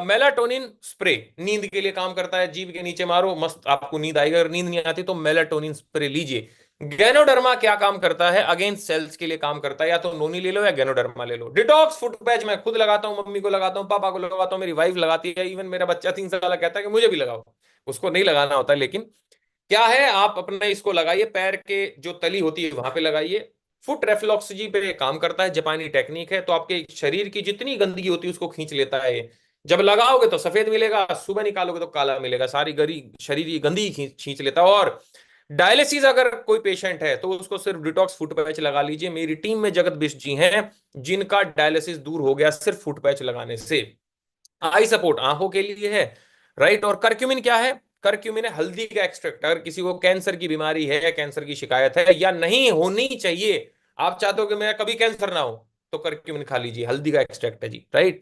मेलाटोनिन स्प्रे नींद के लिए काम करता है। जीभ के नीचे मारो, मस्त आपको नींद आएगी। अगर नींद नहीं आती तो मेलाटोनिन स्प्रे लीजिए। गैनोडर्मा क्या काम करता है, अगेंस्ट सेल्स के लिए काम करता है। या तो नोनी ले लो या गैनोडर्मा ले लो। डिटॉक्स फुट पैच मैं खुद लगाता हूँ, मम्मी को लगाता हूँ, पापा को लगाता हूँ, मेरी वाइफ लगाती है, इवन मेरा बच्चा 3 साल का कहता है कि मुझे भी लगाओ। उसको नहीं लगाना होता, लेकिन क्या है, आप अपने इसको लगाइए, पैर के जो तली होती है वहां पे लगाइए। फुट रेफ्लॉक्सिजी पे काम करता है, जापानी टेक्निक है, तो आपके शरीर की जितनी गंदगी होती है उसको खींच लेता है ये। जब लगाओगे तो सफेद मिलेगा, सुबह निकालोगे तो काला मिलेगा, सारी गरी शरीर की गंदगी खींच खींच लेता है। और डायलिसिस अगर कोई पेशेंट है तो उसको सिर्फ डिटॉक्स फुट पैच लगा लीजिए। मेरी टीम में जगत बिष्ट जी हैं जिनका डायलिसिस दूर हो गया सिर्फ फुट पैच लगाने से। आई सपोर्ट आंखों के लिए है, राइट। और करक्यूमिन क्या है, करक्यूमिन है हल्दी का एक्सट्रैक्ट। अगर किसी को कैंसर की बीमारी है, कैंसर की शिकायत है या नहीं होनी चाहिए, आप चाहते हो कि मैं कभी कैंसर ना हो, तो करक्यूमिन खा लीजिए, हल्दी का एक्सट्रैक्ट है जी, राइट।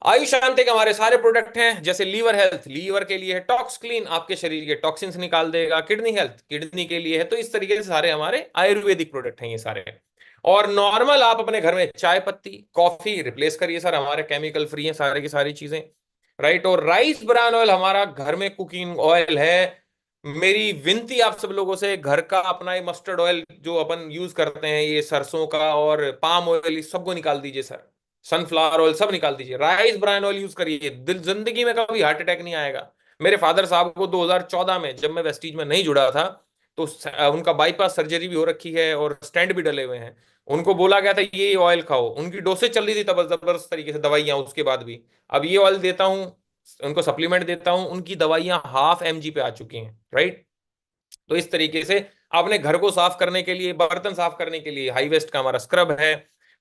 आयुष शांति के हमारे सारे प्रोडक्ट हैं, जैसे लीवर हेल्थ, लीवर के लिए है। टॉक्स क्लीन, आपके शरीर के टॉक्सिन्स निकाल देगा। किडनी हेल्थ, किडनी के लिए है। तो इस तरीके से सारे हमारे आयुर्वेदिक प्रोडक्ट हैं ये सारे। और नॉर्मल आप अपने घर में चाय पत्ती, कॉफी रिप्लेस करिए सर, हमारे केमिकल फ्री है सारे की सारी चीजें, राइट। और राइस ब्रान ऑयल हमारा घर में कुकिंग ऑयल है। मेरी विनती आप सब लोगों से, घर का अपना ये मस्टर्ड ऑयल जो अपन यूज करते हैं, ये सरसों का और पाम ऑयल, इस सबको निकाल दीजिए सर। सनफ्लावर ऑयल सब निकाल दीजिए, राइस ब्रान ऑयल यूज करिए। दिल जिंदगी में कभी हार्ट अटैक नहीं आएगा। मेरे फादर साहब को 2014 में, जब मैं वेस्टीज में नहीं जुड़ा था, तो उनका बाईपास सर्जरी भी हो रखी है और स्टेंट भी डले हुए हैं। उनको बोला गया था ये ऑयल खाओ, उनकी डोसेज चल रही थी तब जबरदस्त तरीके से, दवाइयां उसके बाद भी। अब ये ऑयल देता हूँ उनको, सप्लीमेंट देता हूँ, उनकी दवाइयां हाफ एमजी पे आ चुकी हैं, राइट। तो इस तरीके से अपने घर को साफ करने के लिए, बर्तन साफ करने के लिए हाई वेस्ट का हमारा स्क्रब है।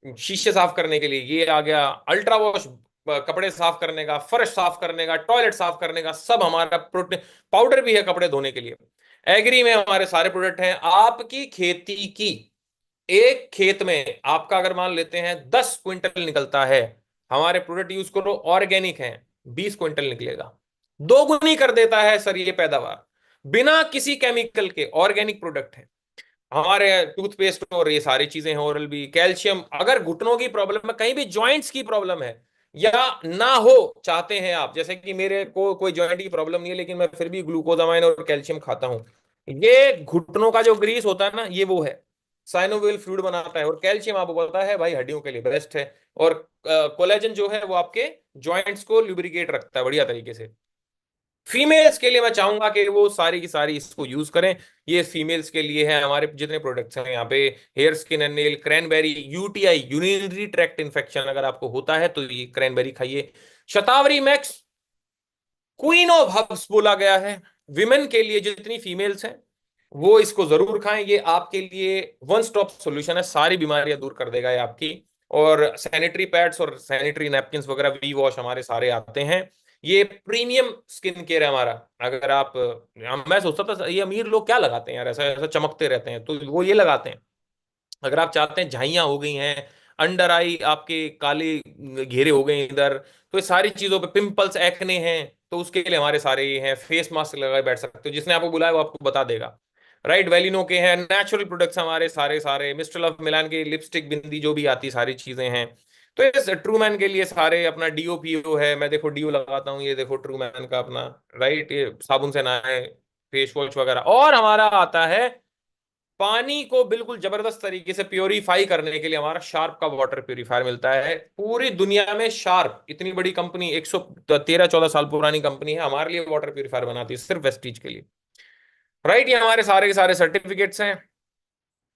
शीशे साफ करने के लिए ये आ गया। अल्ट्रा वॉश, कपड़े साफ करने का, फर्श साफ करने का, टॉयलेट साफ करने का, सब हमारा प्रोटीन पाउडर भी है कपड़े धोने के लिए। एग्री में हमारे सारे प्रोडक्ट हैं। आपकी खेती की, एक खेत में आपका अगर मान लेते हैं 10 क्विंटल निकलता है, हमारे प्रोडक्ट यूज करो, ऑर्गेनिक है, 20 क्विंटल निकलेगा। दोगुनी कर देता है सर ये पैदावार, बिना किसी केमिकल के, ऑर्गेनिक प्रोडक्ट है हमारे। टूथपेस्ट और ये सारी चीजें हैं, ओरल भी। कैल्शियम, अगर घुटनों की प्रॉब्लम है, कहीं भी जॉइंट्स की प्रॉब्लम है या ना हो चाहते हैं आप, जैसे कि मेरे को कोई जॉइंट की प्रॉब्लम नहीं है लेकिन मैं फिर भी ग्लूकोजामाइन और कैल्शियम खाता हूं, ये घुटनों का जो ग्रीस होता है ना, ये वो है, साइनोवियल फ्लूइड बनाता है। और कैल्शियम आपको पता है भाई हड्डियों के लिए बेस्ट है। और कोलेजन जो है वो आपके जॉइंट्स को लुब्रिकेट रखता है बढ़िया तरीके से। फीमेल्स के लिए मैं चाहूंगा कि वो सारी की सारी इसको यूज करें। ये फीमेल्स के लिए है, हमारे जितने प्रोडक्ट्स हैं यहाँ पे। Hair skin and nail, cranberry, UTI urinary tract infection अगर आपको होता है तो ये क्रैनबेरी खाइए। Shatavari max, queen of herbs बोला गया है, विमेन के लिए जितनी फीमेल्स हैं वो इसको जरूर खाएं। ये आपके लिए वन स्टॉप सॉल्यूशन है, सारी बीमारियां दूर कर देगा ये आपकी। और सैनिटरी पैड्स और सैनिटरी नैपकिन्स वगैरह, वी वॉश हमारे सारे आते हैं। ये प्रीमियम स्किन केयर है हमारा। अगर आप, मैं सोचता था ये अमीर लोग क्या लगाते हैं यार, ऐसा ऐसा चमकते रहते हैं, तो वो ये लगाते हैं। अगर आप चाहते हैं झाइयां हो गई हैं, अंडर आई आपके काले घेरे हो गए इधर, तो ये सारी चीजों पे पिंपल्स, एक्ने हैं, तो उसके लिए हमारे सारे ये हैं। फेस मास्क लगाए बैठ सकते हो, जिसने आपको बुलाया वो आपको बता देगा। राइट, वेलिनो के हैं, नेचुरल प्रोडक्ट्स हमारे सारे सारे, मिस्टर लव मिलान के लिपस्टिक बिंदी जो भी आती सारी चीजें हैं। तो ये ट्रू मैन के लिए सारे, अपना डीओ पीओ है, मैं देखो डीओ लगाता हूँ, ये देखो ट्रू मैन का अपना। राइट, ये साबुन से नहाए, फेस वॉश वगैरह। और हमारा आता है पानी को बिल्कुल जबरदस्त तरीके से प्योरीफाई करने के लिए, हमारा शार्प का वाटर प्योरीफायर मिलता है। पूरी दुनिया में शार्प इतनी बड़ी कंपनी, 113-14 साल पुरानी कंपनी है, हमारे लिए वाटर प्योरीफायर बनाती है सिर्फ वेस्टीज के लिए। राइट, ये हमारे सारे के सारे सर्टिफिकेट्स हैं।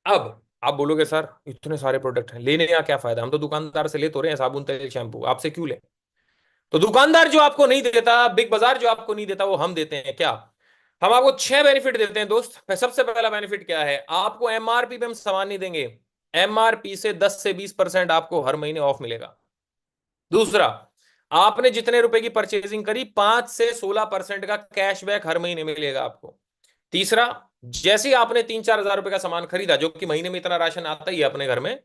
अब आप बोलोगे सर इतने सारे प्रोडक्ट हैं, लेने का क्या फायदा, हम तो दुकानदार से ले तो रहे हैं साबुन तेल शैम्पू, आपसे क्यों ले? तो दुकानदार जो आपको नहीं देता, बिग बाजार जो आपको नहीं देता, वो हम देते हैं। क्या? हम आपको 6 बेनिफिट देते हैं दोस्त। सबसे पहला बेनिफिट क्या है? आपको एमआरपी पे हम सामान नहीं देंगे, एमआरपी से 10 से 20% आपको हर महीने ऑफ मिलेगा। दूसरा, आपने जितने रुपए की परचेजिंग करी, 5 से 16% का कैशबैक हर महीने मिलेगा आपको। तीसरा, जैसे ही आपने 3-4 हजार रुपए का सामान खरीदा, जो कि महीने में इतना राशन आता ही है अपने घर में,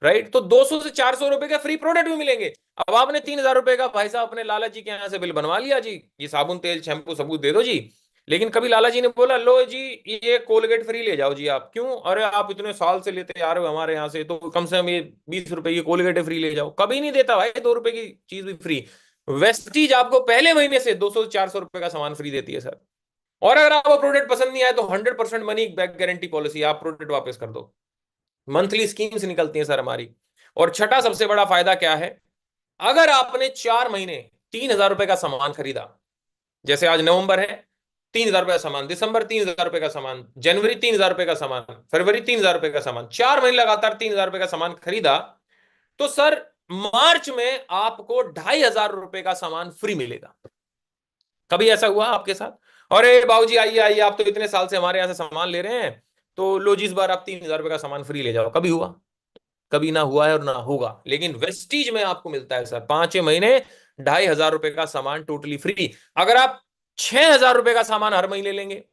राइट, तो 200 से 400 रुपए के फ्री प्रोडक्ट भी मिलेंगे। अब आपने 3 हजार रुपए का भाई साहब अपने लाला जी के यहां से बिल बनवा लिया जी, ये साबुन तेल शैम्पू सबूत दे दो जी, लेकिन कभी लाला जी ने बोला लो जी ये कोलगेट फ्री ले जाओ जी आप, क्यों? अरे आप इतने साल से लेते आ रहे हो हमारे यहाँ से, तो कम से कम ये 20 रुपए की कोलगेट फ्री ले जाओ। कभी नहीं देता भाई, 2 रुपए की चीज भी फ्री। वेस्टीज आपको पहले महीने से 200 से 400 रुपए का सामान फ्री देती है सर। और अगर आपको प्रोडक्ट पसंद नहीं आए तो 100% मनी बैक गारंटी पॉलिसी, आप प्रोडक्ट वापस कर दो। मंथली स्कीम्स निकलती हैं सर हमारी। और छठा सबसे बड़ा फायदा क्या है? अगर आपने 4 महीने 3 हजार रुपए का सामान खरीदा, जैसे आज नवंबर है, 3 हजार रुपए का सामान, दिसंबर 3 हजार रुपए का सामान, जनवरी 3 हजार रुपए का सामान, फरवरी 3 हजार रुपए का सामान, 4 महीने लगातार 3 हजार रुपए का सामान खरीदा, तो सर मार्च में आपको 2,500 रुपए का सामान फ्री मिलेगा। कभी ऐसा हुआ आपके साथ? अरे बाबूजी आइए आइए, आप तो इतने साल से हमारे यहाँ से सामान ले रहे हैं, तो लो जी इस बार आप 3 हजार रुपए का सामान फ्री ले जाओ। कभी हुआ? कभी ना हुआ है और ना होगा। लेकिन वेस्टीज में आपको मिलता है सर 5 महीने 2,500 रुपए का सामान टोटली फ्री। अगर आप 6 हजार रुपए का सामान हर महीने लेंगे,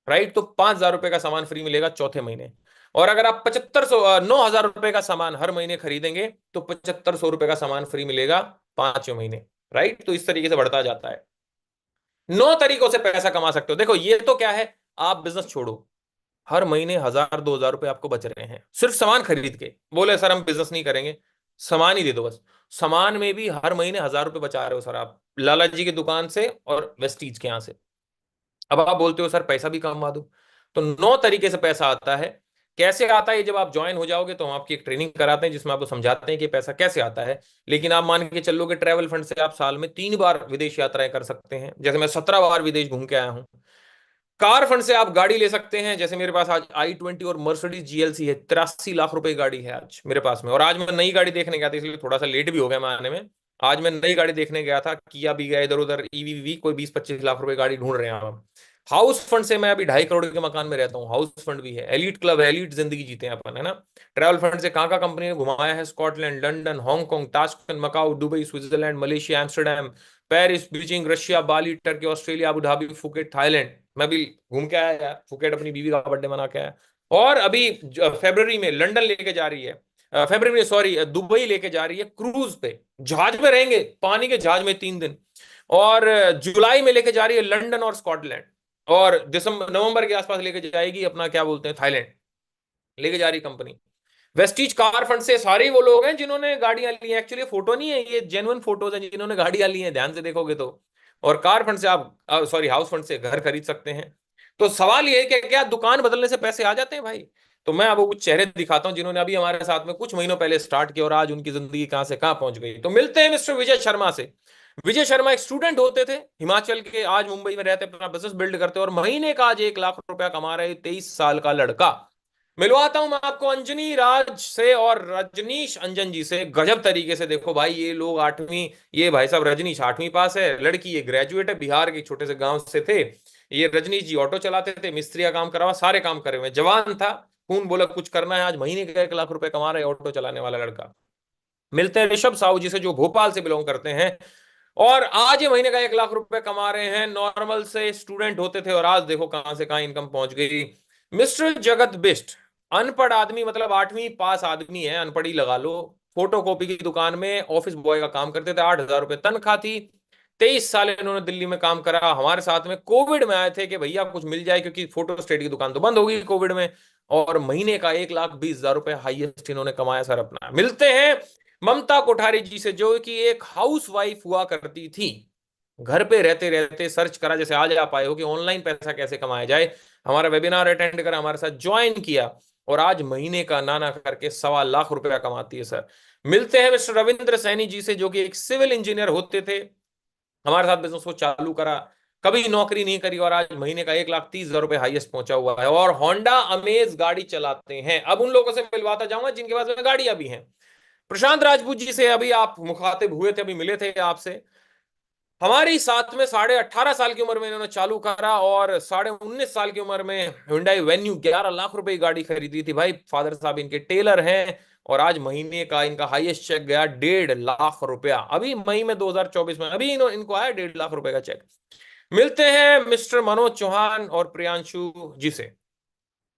राइट, तो 5 हजार रुपए का सामान फ्री मिलेगा चौथे महीने। और अगर आप 9 हजार रुपए का सामान हर महीने खरीदेंगे, तो 7,500 रुपए का सामान फ्री मिलेगा 5वें महीने। राइट, तो इस तरीके से बढ़ता जाता है। 9 तरीकों से पैसा कमा सकते हो। देखो ये तो क्या है, आप बिजनेस छोड़ो, हर महीने 1,000-2,000 रुपए आपको बच रहे हैं सिर्फ सामान खरीद के। बोले सर हम बिजनेस नहीं करेंगे, सामान ही दे दो बस। सामान में भी हर महीने 1,000 रुपए बचा रहे हो सर आप, लाला जी की दुकान से और वेस्टीज के यहां से। अब आप बोलते हो सर पैसा भी कमा दो, तो 9 तरीके से पैसा आता है। कैसे आता है? जब आप ज्वाइन हो जाओगे तो हम आपकी एक ट्रेनिंग कराते हैं, जिसमें आपको समझाते हैं कि पैसा कैसे आता है। लेकिन आप मान के चलोगे ट्रैवल फंड से आप साल में 3 बार विदेश यात्राएं कर सकते हैं, जैसे मैं 17 बार विदेश घूम के आया हूं। कार फंड से आप गाड़ी ले सकते हैं, जैसे मेरे पास आज i20 और मर्सिडीज जीएलसी है, 83 लाख रुपए की गाड़ी है आज मेरे पास में। और आज मैं नई गाड़ी देखने गया था, इसलिए थोड़ा सा लेट भी हो गया मैं आने में। आज मैं नई गाड़ी देखने गया था, किया भी गया, इधर उधर ईवी कोई 20-25 लाख रुपए गाड़ी ढूंढ रहे हैं हम। हाउस फंड से मैं अभी 2.5 करोड़ के मकान में रहता हूँ, हाउस फंड भी है। एलीट क्लब है, एलीट जिंदगी जीते हैं अपन, है ना। ट्रैवल फंड से कहाँ कहाँ कंपनी ने घुमाया है, Scotland, London, Hong Kong, Tashkent, Macau, Dubai, Switzerland, Malaysia, Amsterdam, Paris, Beijing, Russia, Bali, Turkey, Australia, Abu Dhabi, Phuket, Thailand. मैं भी घूम के आया यार, फुकेट अपनी बीवी का बर्थडे मना के आया। और अभी फरवरी में लंदन लेके जा रही है, फरवरी में सॉरी दुबई लेके जा रही है क्रूज पे, जहाज में रहेंगे, पानी के जहाज में 3 दिन। और जुलाई में लेके जा रही है लंदन और स्कॉटलैंड। और दिसंबर नवंबर के आसपास लेके जाएगी अपना क्या बोलते हैं, थाईलैंड लेके जा रही कंपनी। वेस्टीज कार फंड से सारे वो लोग हैं जिन्होंने गाड़ियां ली हैं। एक्चुअली फोटो नहीं है, ये जेन्युइन फोटोज हैं जिन्होंने गाड़ियां ली हैं, ध्यान से देखोगे तो। और कार फंड से आप सॉरी हाउस फंड से घर खरीद सकते हैं। तो सवाल ये है कि क्या दुकान बदलने से पैसे आ जाते हैं भाई? तो मैं आपको कुछ चेहरे दिखाता हूं जिन्होंने अभी हमारे साथ में कुछ महीनों पहले स्टार्ट किया और आज उनकी जिंदगी कहां से कहां पहुंच गई। तो मिलते हैं मिस्टर विजय शर्मा से। विजय शर्मा एक स्टूडेंट होते थे हिमाचल के, आज मुंबई में रहते, अपना बिजनेस बिल्ड करते, और महीने का आज 1 लाख रुपया कमा रहे 23 साल का लड़का। मिलवाता हूं मैं आपको अंजनी राज से और रजनीश अंजन जी से। गजब तरीके से देखो भाई, ये लोग 8वीं, ये भाई साहब रजनीश 8वीं पास है, लड़की ये ग्रेजुएट है, बिहार के छोटे से गांव से थे। ये रजनीश जी ऑटो चलाते थे, मिस्त्री का काम करवा, सारे काम करे हुए, जवान था, खून बोला कुछ करना है, आज महीने का 1 लाख रुपए कमा रहे ऑटो चलाने वाला लड़का। मिलते हैं ऋषभ साहू जी से, जो भोपाल से बिलोंग करते हैं, और आज ये महीने का 1 लाख रुपए कमा रहे हैं। नॉर्मल से स्टूडेंट होते थे और आज देखो कहां से कहां इनकम पहुंच गई। मिस्टर जगत बिस्ट, अनपढ़ आदमी, मतलब 8वीं पास आदमी है, अनपढ़ ही लगा लो, फोटोकॉपी की दुकान में ऑफिस बॉय का काम करते थे, 8,000 रुपये तनख्वाह थी। 23 साल इन्होंने दिल्ली में काम करा। हमारे साथ में कोविड में आए थे कि भैया कुछ मिल जाए, क्योंकि फोटो स्टेट की दुकान तो बंद हो गई कोविड में। और महीने का 1,20,000 रुपये हाईएस्ट इन्होंने कमाया सर अपना। मिलते हैं ममता कोठारी जी से, जो कि एक हाउस वाइफ हुआ करती थी। घर पे रहते रहते सर्च करा, जैसे आज आप आए हो कि ऑनलाइन पैसा कैसे कमाया जाए, हमारा वेबिनार अटेंड करा, हमारे साथ ज्वाइन किया, और आज महीने का नाना करके 1.25 लाख रुपया कमाती है सर। मिलते हैं मिस्टर रविंद्र सैनी जी से, जो कि एक सिविल इंजीनियर होते थे, हमारे साथ बिजनेस को चालू करा, कभी नौकरी नहीं करी, और आज महीने का 1,30,000 रुपये हाईएस्ट पहुंचा हुआ है, और होंडा अमेज गाड़ी चलाते हैं। अब उन लोगों से मिलवाता जाऊंगा जिनके पास में गाड़ियां भी हैं। प्रशांत राजपूत जी से अभी आप मुखातिब हुए थे, अभी मिले थे आपसे। हमारी साथ में 18.5 साल की उम्र में इन्होंने चालू करा, और 19.5 साल की उम्र में हुंडई वेन्यू 11 लाख रुपए की गाड़ी खरीदी थी। भाई फादर साहब इनके टेलर हैं, और आज महीने का इनका हाईएस्ट चेक गया 1.5 लाख रुपया। अभी मई में 2024 में अभी इनको आया 1.5 लाख रुपए का चेक। मिलते हैं मिस्टर मनोज चौहान और प्रियांशु जी से।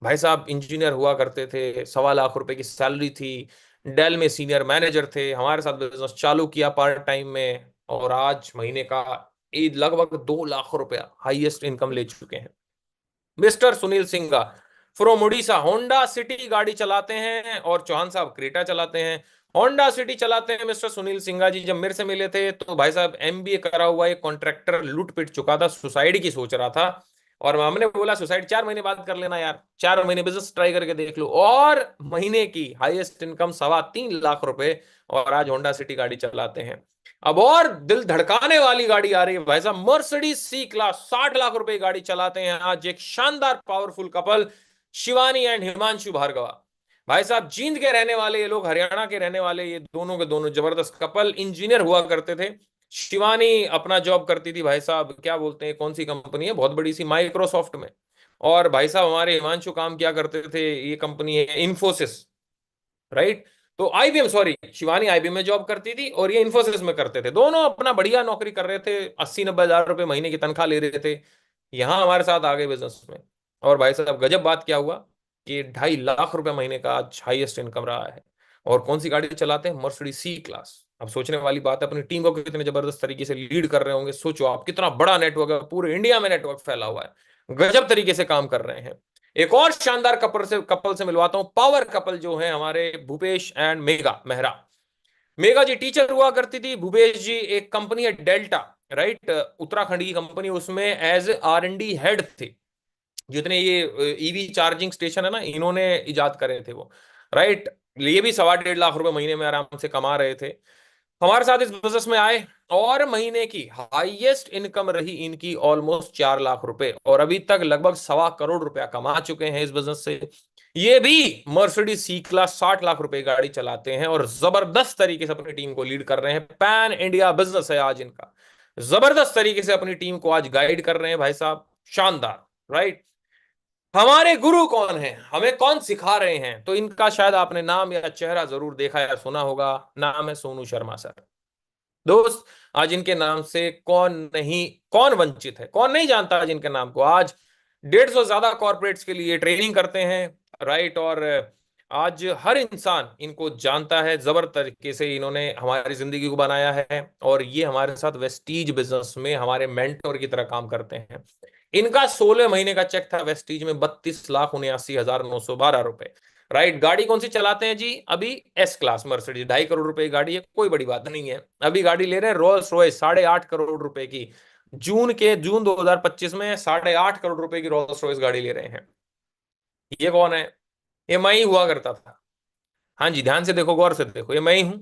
भाई साहब इंजीनियर हुआ करते थे, 1.25 लाख रुपए की सैलरी थी, डेल में सीनियर मैनेजर थे, हमारे साथ बिजनेस चालू किया पार्ट टाइम में, और आज महीने का लगभग 2 लाख रुपया हाईएस्ट इनकम ले चुके हैं। Mister Sunil Singha from Orissa, Honda city गाड़ी चलाते हैं, और चौहान साहब क्रेटा चलाते हैं। होंडा सिटी चलाते हैं मिस्टर सुनील सिंघा जी। जब मेरे से मिले थे तो भाई साहब एमबीए करा हुआ एक कॉन्ट्रैक्टर लूट पिट चुका था, सुसाइड की सोच रहा था, और हमने बोला सुसाइड 4 महीने बाद कर लेना यार, 4 महीने बिजनेस ट्राई करके देख लो, और महीने की हाईएस्ट इनकम 3.25 लाख रुपए, और आज होंडा सिटी गाड़ी चलाते हैं। अब और दिल धड़काने वाली गाड़ी आ रही है भाई साहब, मर्सिडीज सी क्लास, 60 लाख रुपए की गाड़ी चलाते हैं आज एक शानदार powerful couple, Shivani and Himanshu Bhargava. भाई साहब जींद के रहने वाले ये लोग, हरियाणा के रहने वाले, ये दोनों के दोनों जबरदस्त कपल, इंजीनियर हुआ करते थे। शिवानी अपना जॉब करती थी भाई साहब, क्या बोलते हैं, कौन सी कंपनी है बहुत बड़ी सी, माइक्रोसॉफ्ट में। और भाई साहब हमारे हिमांशु काम किया करते थे, ये कंपनी है इन्फोसिस, राइट। तो आईबीएम, सॉरी, शिवानी आईबीएम में जॉब करती थी और ये इन्फोसिस में करते थे। दोनों अपना बढ़िया नौकरी कर रहे थे, 80-90 हजार रुपए महीने की तनख्वाह ले रहे थे। यहाँ हमारे साथ आ गए बिजनेस में, और भाई साहब गजब बात क्या हुआ कि 2.5 लाख रुपए महीने का आज हाईएस्ट इनकम रहा है। और कौन सी गाड़ी चलाते हैं, मर्सिडीज सी क्लास। अब सोचने वाली बात है, अपनी टीम को कितने जबरदस्त तरीके से लीड कर रहे होंगे। सोचो आप, कितना बड़ा नेटवर्क है, पूरे इंडिया में नेटवर्क फैला हुआ है, गजब तरीके से काम कर रहे हैं। एक और शानदार कपल से मिलवाता हूं, पावर कपल जो है हमारे, भूपेश एंड मेगा मेहरा। मेगा जी टीचर हुआ करती थी, भूपेश जी एक कंपनी है डेल्टा, राइट, उत्तराखंड की कंपनी, उसमें एज R&D हेड थे। जितने ये ईवी चार्जिंग स्टेशन है ना, इन्होंने इजाद करे थे वो, राइट। ये भी 1.25 लाख रुपए महीने में आराम से कमा रहे थे। हमारे साथ इस बिजनेस में आए, और महीने की हाईएस्ट इनकम रही इनकी ऑलमोस्ट 4 लाख रुपए, और अभी तक लगभग 1.25 करोड़ रुपया कमा चुके हैं इस बिजनेस से। ये भी मर्सिडीज सी क्लास 60 लाख रुपए गाड़ी चलाते हैं, और जबरदस्त तरीके से अपनी टीम को लीड कर रहे हैं। पैन इंडिया बिजनेस है आज इनका, जबरदस्त तरीके से अपनी टीम को आज गाइड कर रहे हैं भाई साहब, शानदार, राइट। हमारे गुरु कौन है, हमें कौन सिखा रहे हैं, तो इनका शायद आपने नाम या चेहरा जरूर देखा या सुना होगा। नाम है सोनू शर्मा सर। दोस्त, आज इनके नाम से कौन वंचित है, कौन नहीं जानता आज इनके नाम को। आज 150 से ज्यादा कॉर्पोरेट्स के लिए ट्रेनिंग करते हैं, राइट। और आज हर इंसान इनको जानता है, जबर तरीके से इन्होंने हमारी जिंदगी को बनाया है, और ये हमारे साथ वेस्टीज बिजनेस में हमारे मेंटोर की तरह काम करते हैं। इनका 16 महीने का चेक था वेस्टीज में, 32,79,912 रुपए, राइट। गाड़ी कौन सी चलाते हैं जी, अभी एस क्लास मर्सिडीज, 2.5 करोड़ रुपए की गाड़ी है, कोई बड़ी बात नहीं है। अभी गाड़ी ले रहे हैं रोल्स रॉयस, 8.5 करोड़ रुपए की। जून 2025 में 8.5 करोड़ रुपए की रोल्स रॉयस गाड़ी ले रहे हैं। ये कौन है, ये मैं ही हुआ करता था। हाँ जी, ध्यान से देखो, गौर से देखो, ये मैं ही हूं।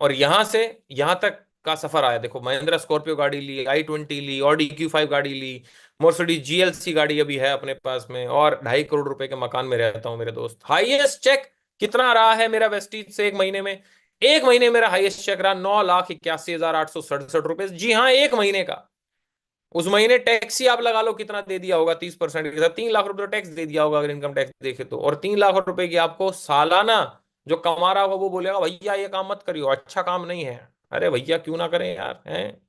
और यहां से यहां तक का सफर आया, देखो महिंद्रा स्कॉर्पियो गाड़ी ली, i20 ली, ऑडी Q5 गाड़ी ली, मर्सिडीज GLC गाड़ी अभी है अपने पास में, और 2.5 करोड़ रुपए के मकान में रहता हूं मेरे दोस्त। हाईएस्ट चेक कितना रहा है मेरा वेस्टीज से एक महीने में, एक महीने मेरा हाईएस्ट चेक रहा 9,81,867 रुपए। जी हाँ, एक महीने का। उस महीने टैक्स ही आप लगा लो कितना दे दिया होगा, 30% के साथ 3 लाख रुपए टैक्स दे दिया होगा अगर इनकम टैक्स देखे तो। और 3 लाख रुपए की आपको सालाना जो कमा रहा होगा वो बोलेगा भैया ये काम मत करियो, अच्छा काम नहीं है। अरे भैया क्यों ना करें यार, हैं।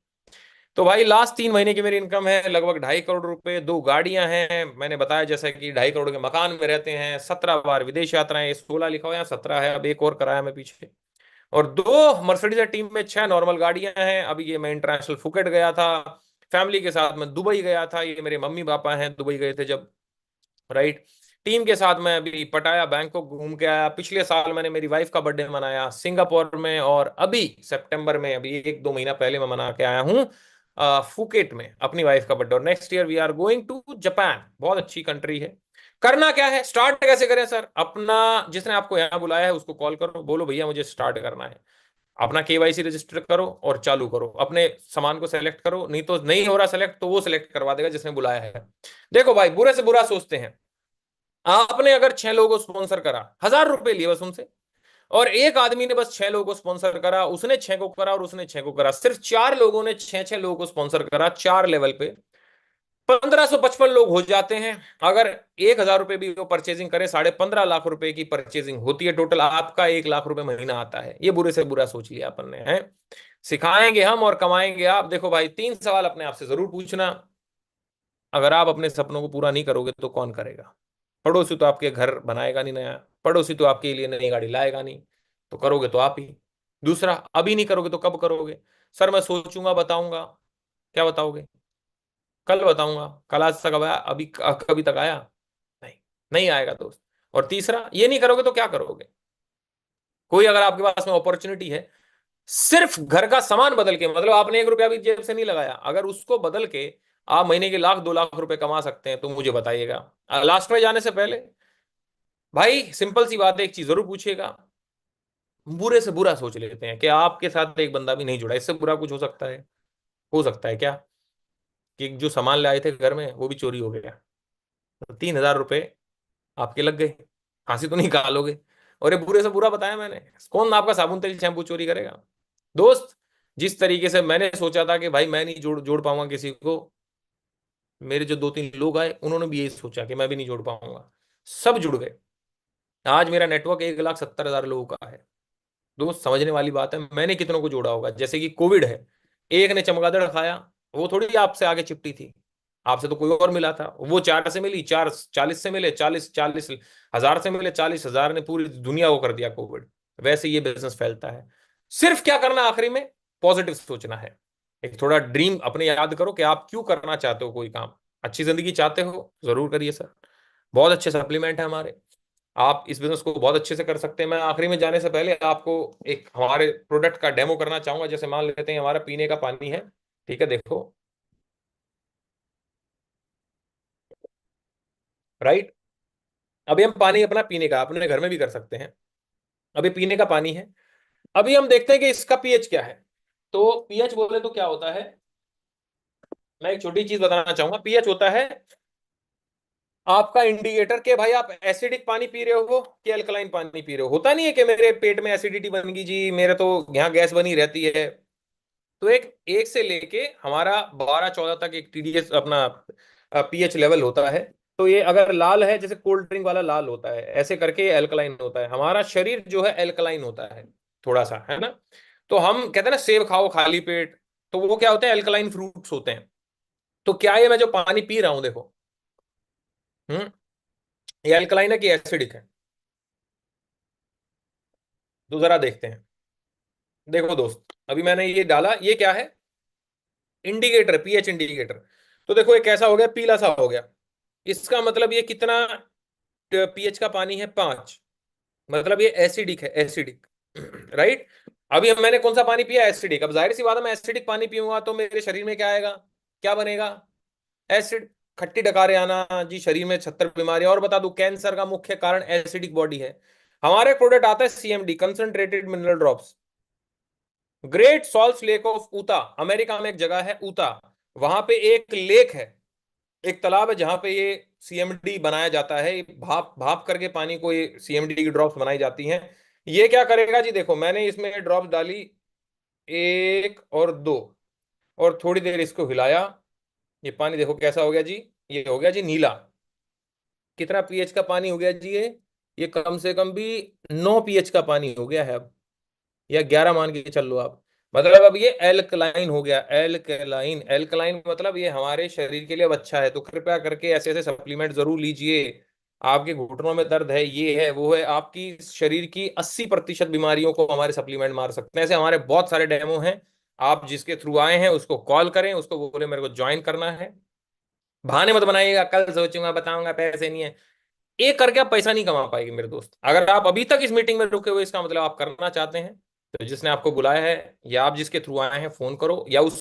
तो भाई लास्ट 3 महीने की मेरी इनकम है लगभग 2.5 करोड़ रुपए, 2 गाड़ियां हैं, मैंने बताया जैसा कि 2.5 करोड़ के मकान में रहते हैं, 17 बार विदेश यात्राएं, 16 लिखा हुआ है, 17 है, अब एक और कराया मैं पीछे। और 2 मर्सिडीज टीम में 6 नॉर्मल गाड़ियां हैं। अभी ये मैं इंटरनेशनल फुकेट गया था, फैमिली के साथ मैं दुबई गया था, ये मेरे मम्मी पापा हैं दुबई गए थे जब, राइट। टीम के साथ मैं अभी पटाया बैंकॉक घूम के आया। पिछले साल मैंने मेरी वाइफ का बर्थडे मनाया सिंगापुर में, और अभी सितंबर में, अभी 1-2 महीना पहले मैं मना के आया हूँ फुकेट में अपनी वाइफ का बर्थडे। और next year we are going to Japan, बहुत अच्छी कंट्री है। करना क्या है, स्टार्ट कैसे करें सर? अपना जिसने आपको यहाँ बुलाया है उसको कॉल करो, बोलो भैया मुझे स्टार्ट करना है। अपना केवाईसी रजिस्टर करो और चालू करो, अपने सामान को सेलेक्ट करो, नहीं तो नहीं हो रहा सेलेक्ट तो वो सिलेक्ट करवा देगा जिसने बुलाया है। देखो भाई, बुरे से बुरा सोचते हैं। आपने अगर 6 लोगों को स्पॉन्सर करा, 1000 रुपए लिए बस उनसे, और एक आदमी ने बस 6 लोगों को स्पॉन्सर करा, उसने 6 को करा और उसने 6 को करा, सिर्फ 4 लोगों ने 6-6 लोगों को स्पॉन्सर करा 4 लेवल पे, 1555 लोग हो जाते हैं। अगर 1000 रुपए भी वो परचेजिंग करे, 15.5 लाख रुपए की परचेजिंग होती है टोटल, आपका 1 लाख रुपए महीना आता है। ये बुरे से बुरा सोच लिया अपन ने है। सिखाएंगे हम और कमाएंगे आप। देखो भाई, 3 सवाल अपने आप से जरूर पूछना। अगर आप अपने सपनों को पूरा नहीं करोगे तो कौन करेगा? पड़ोसी तो आपके घर बनाएगा नहीं नया, पड़ोसी तो आपके लिए नई गाड़ी लाएगा नहीं, तो करोगे तो आप ही। दूसरा, अभी नहीं करोगे तो कब करोगे? सर मैं सोचूंगा बताऊंगा। क्या बताओगे? कल बताऊंगा। कल आज तक आया? अभी कभी तक आया? नहीं, नहीं आएगा दोस्त। और तीसरा, ये नहीं करोगे तो क्या करोगे? कोई अगर आपके पास में अपॉर्चुनिटी है, सिर्फ घर का सामान बदल के, मतलब आपने 1 रुपया भी जेब से नहीं लगाया, अगर उसको बदल के आप महीने के 1-2 लाख रुपए कमा सकते हैं तो मुझे बताइएगा। लास्ट में जाने से पहले भाई सिंपल सी बात है, एक चीज जरूर पूछिएगा। बुरे से बुरा सोच लेते हैं कि आपके साथ एक बंदा भी नहीं जुड़ा, इससे बुरा कुछ हो सकता है? हो सकता है क्या कि जो सामान ले आए थे घर में वो भी चोरी हो गया, तो 3,000 रुपए आपके लग गए। फांसी तो नहीं निकालोगे? और ये बुरे से बुरा बताया मैंने। कौन आपका साबुन तेल शैम्पू चोरी करेगा दोस्त? जिस तरीके से मैंने सोचा था कि भाई मैं नहीं जोड़ जोड़ पाऊंगा किसी को, मेरे जो 2-3 लोग आए उन्होंने भी यही सोचा कि मैं भी नहीं जोड़ पाऊंगा, सब जुड़ गए। आज मेरा नेटवर्क 1,70,000 लोगों का है। दोस्त समझने वाली बात है, मैंने कितनों को जोड़ा होगा। जैसे कि कोविड है, एक ने चमगादड़ खाया, वो थोड़ी आपसे आगे चिपटी थी, आपसे तो कोई और मिला था। वो 4 से मिली, 4 40 से मिले, 40 हजार से मिले, 40,000 ने पूरी दुनिया को कर दिया कोविड। वैसे ये बिजनेस फैलता है। सिर्फ क्या करना आखिरी में, पॉजिटिव सोचना है। एक थोड़ा ड्रीम अपने याद करो कि आप क्यों करना चाहते हो कोई काम। अच्छी जिंदगी चाहते हो, जरूर करिए सर। बहुत अच्छे सप्लीमेंट है हमारे, आप इस बिजनेस को बहुत अच्छे से कर सकते हैं। मैं आखिरी में जाने से पहले आपको एक हमारे प्रोडक्ट का डेमो करना चाहूंगा। जैसे मान लेते हैं हमारा पीने का पानी है, ठीक है, देखो, राइट। अभी हम पानी अपना पीने का अपने घर में भी कर सकते हैं। अभी पीने का पानी है, अभी हम देखते हैं कि इसका पीएच क्या है। तो पीएच बोले तो क्या होता है, मैं एक छोटी चीज बताना चाहूंगा। पीएच होता है आपका इंडिकेटर के भाई आप एसिडिक पानी पी रहे हो कि अल्कलाइन पानी पी रहे हो। होता नहीं है कि मेरे पेट में एसिडिटी बन गई जी, मेरे तो यहाँ गैस बनी रहती है। तो एक एक से लेके हमारा 12-14 तक एक टीडीएस अपना पीएच लेवल होता है। तो ये अगर लाल है, जैसे कोल्ड ड्रिंक वाला लाल होता है, ऐसे करके एल्कलाइन होता है। हमारा शरीर जो है एल्कलाइन होता है थोड़ा सा, है ना। तो हम कहते हैं ना सेब खाओ खाली पेट, तो वो क्या होते हैं, एल्कलाइन फ्रूट्स होते हैं। तो क्या ये मैं जो पानी पी रहा हूं देखो, हम्म, ये एल्कलाइन है कि एसिडिक है? तो जरा देखते हैं। देखो दोस्त, अभी मैंने ये डाला, ये क्या है, इंडिकेटर, पीएच इंडिकेटर। तो देखो ये कैसा हो गया, पीला सा हो गया। इसका मतलब ये कितना पीएच का पानी है, 5। मतलब ये एसिडिक है, एसिडिक, राइट। अभी अब मैंने कौन सा पानी पिया, एसिडिक। अब जाहिर सी बात है, मैं एसिडिक पानी पीऊंगा तो मेरे शरीर में क्या आएगा, क्या बनेगा, एसिड। खट्टी डकारे आना जी, शरीर में 76 बीमारियां। और बता दूं, कैंसर का मुख्य कारण एसिडिक बॉडी है। हमारे प्रोडक्ट आता है CMD, concentrated mineral drops. Great Salt Lake of Utah, America में एक जगह है ऊता, वहां पे एक लेक है, एक तालाब है जहां पे ये सीएमडी बनाया जाता है। भाप भाप करके पानी को ये सीएमडी की ड्रॉप्स बनाई जाती हैं। ये क्या करेगा जी, देखो मैंने इसमें ड्रॉप्स डाली, 1 और 2, और थोड़ी देर इसको हिलाया। ये पानी देखो कैसा हो गया जी, ये हो गया जी नीला। कितना पीएच का पानी हो गया जी ये कम से कम भी 9 पीएच का पानी हो गया है अब, या 11 मान के चल लो आप। मतलब अब ये एल्कलाइन हो गया, एल्कलाइन। एल्कलाइन मतलब ये हमारे शरीर के लिए अब अच्छा है। तो कृपया करके ऐसे ऐसे सप्लीमेंट जरूर लीजिए। आपके घुटनों में दर्द है, ये है वो है, आपकी शरीर की 80% बीमारियों को हमारे सप्लीमेंट मार सकते हैं। ऐसे हमारे बहुत सारे डेमो हैं। आप जिसके थ्रू आए हैं उसको कॉल करें, उसको बोले मेरे को ज्वाइन करना है। बहाने मत बनाइएगा, कल सोचूंगा, बताऊंगा, पैसे नहीं है। एक करके आप पैसा नहीं कमा पाएंगे मेरे दोस्त। अगर आप अभी तक इस मीटिंग में रुके हुए, इसका मतलब आप करना चाहते हैं। तो जिसने आपको बुलाया है या आप जिसके थ्रू आए हैं, फोन करो, या उस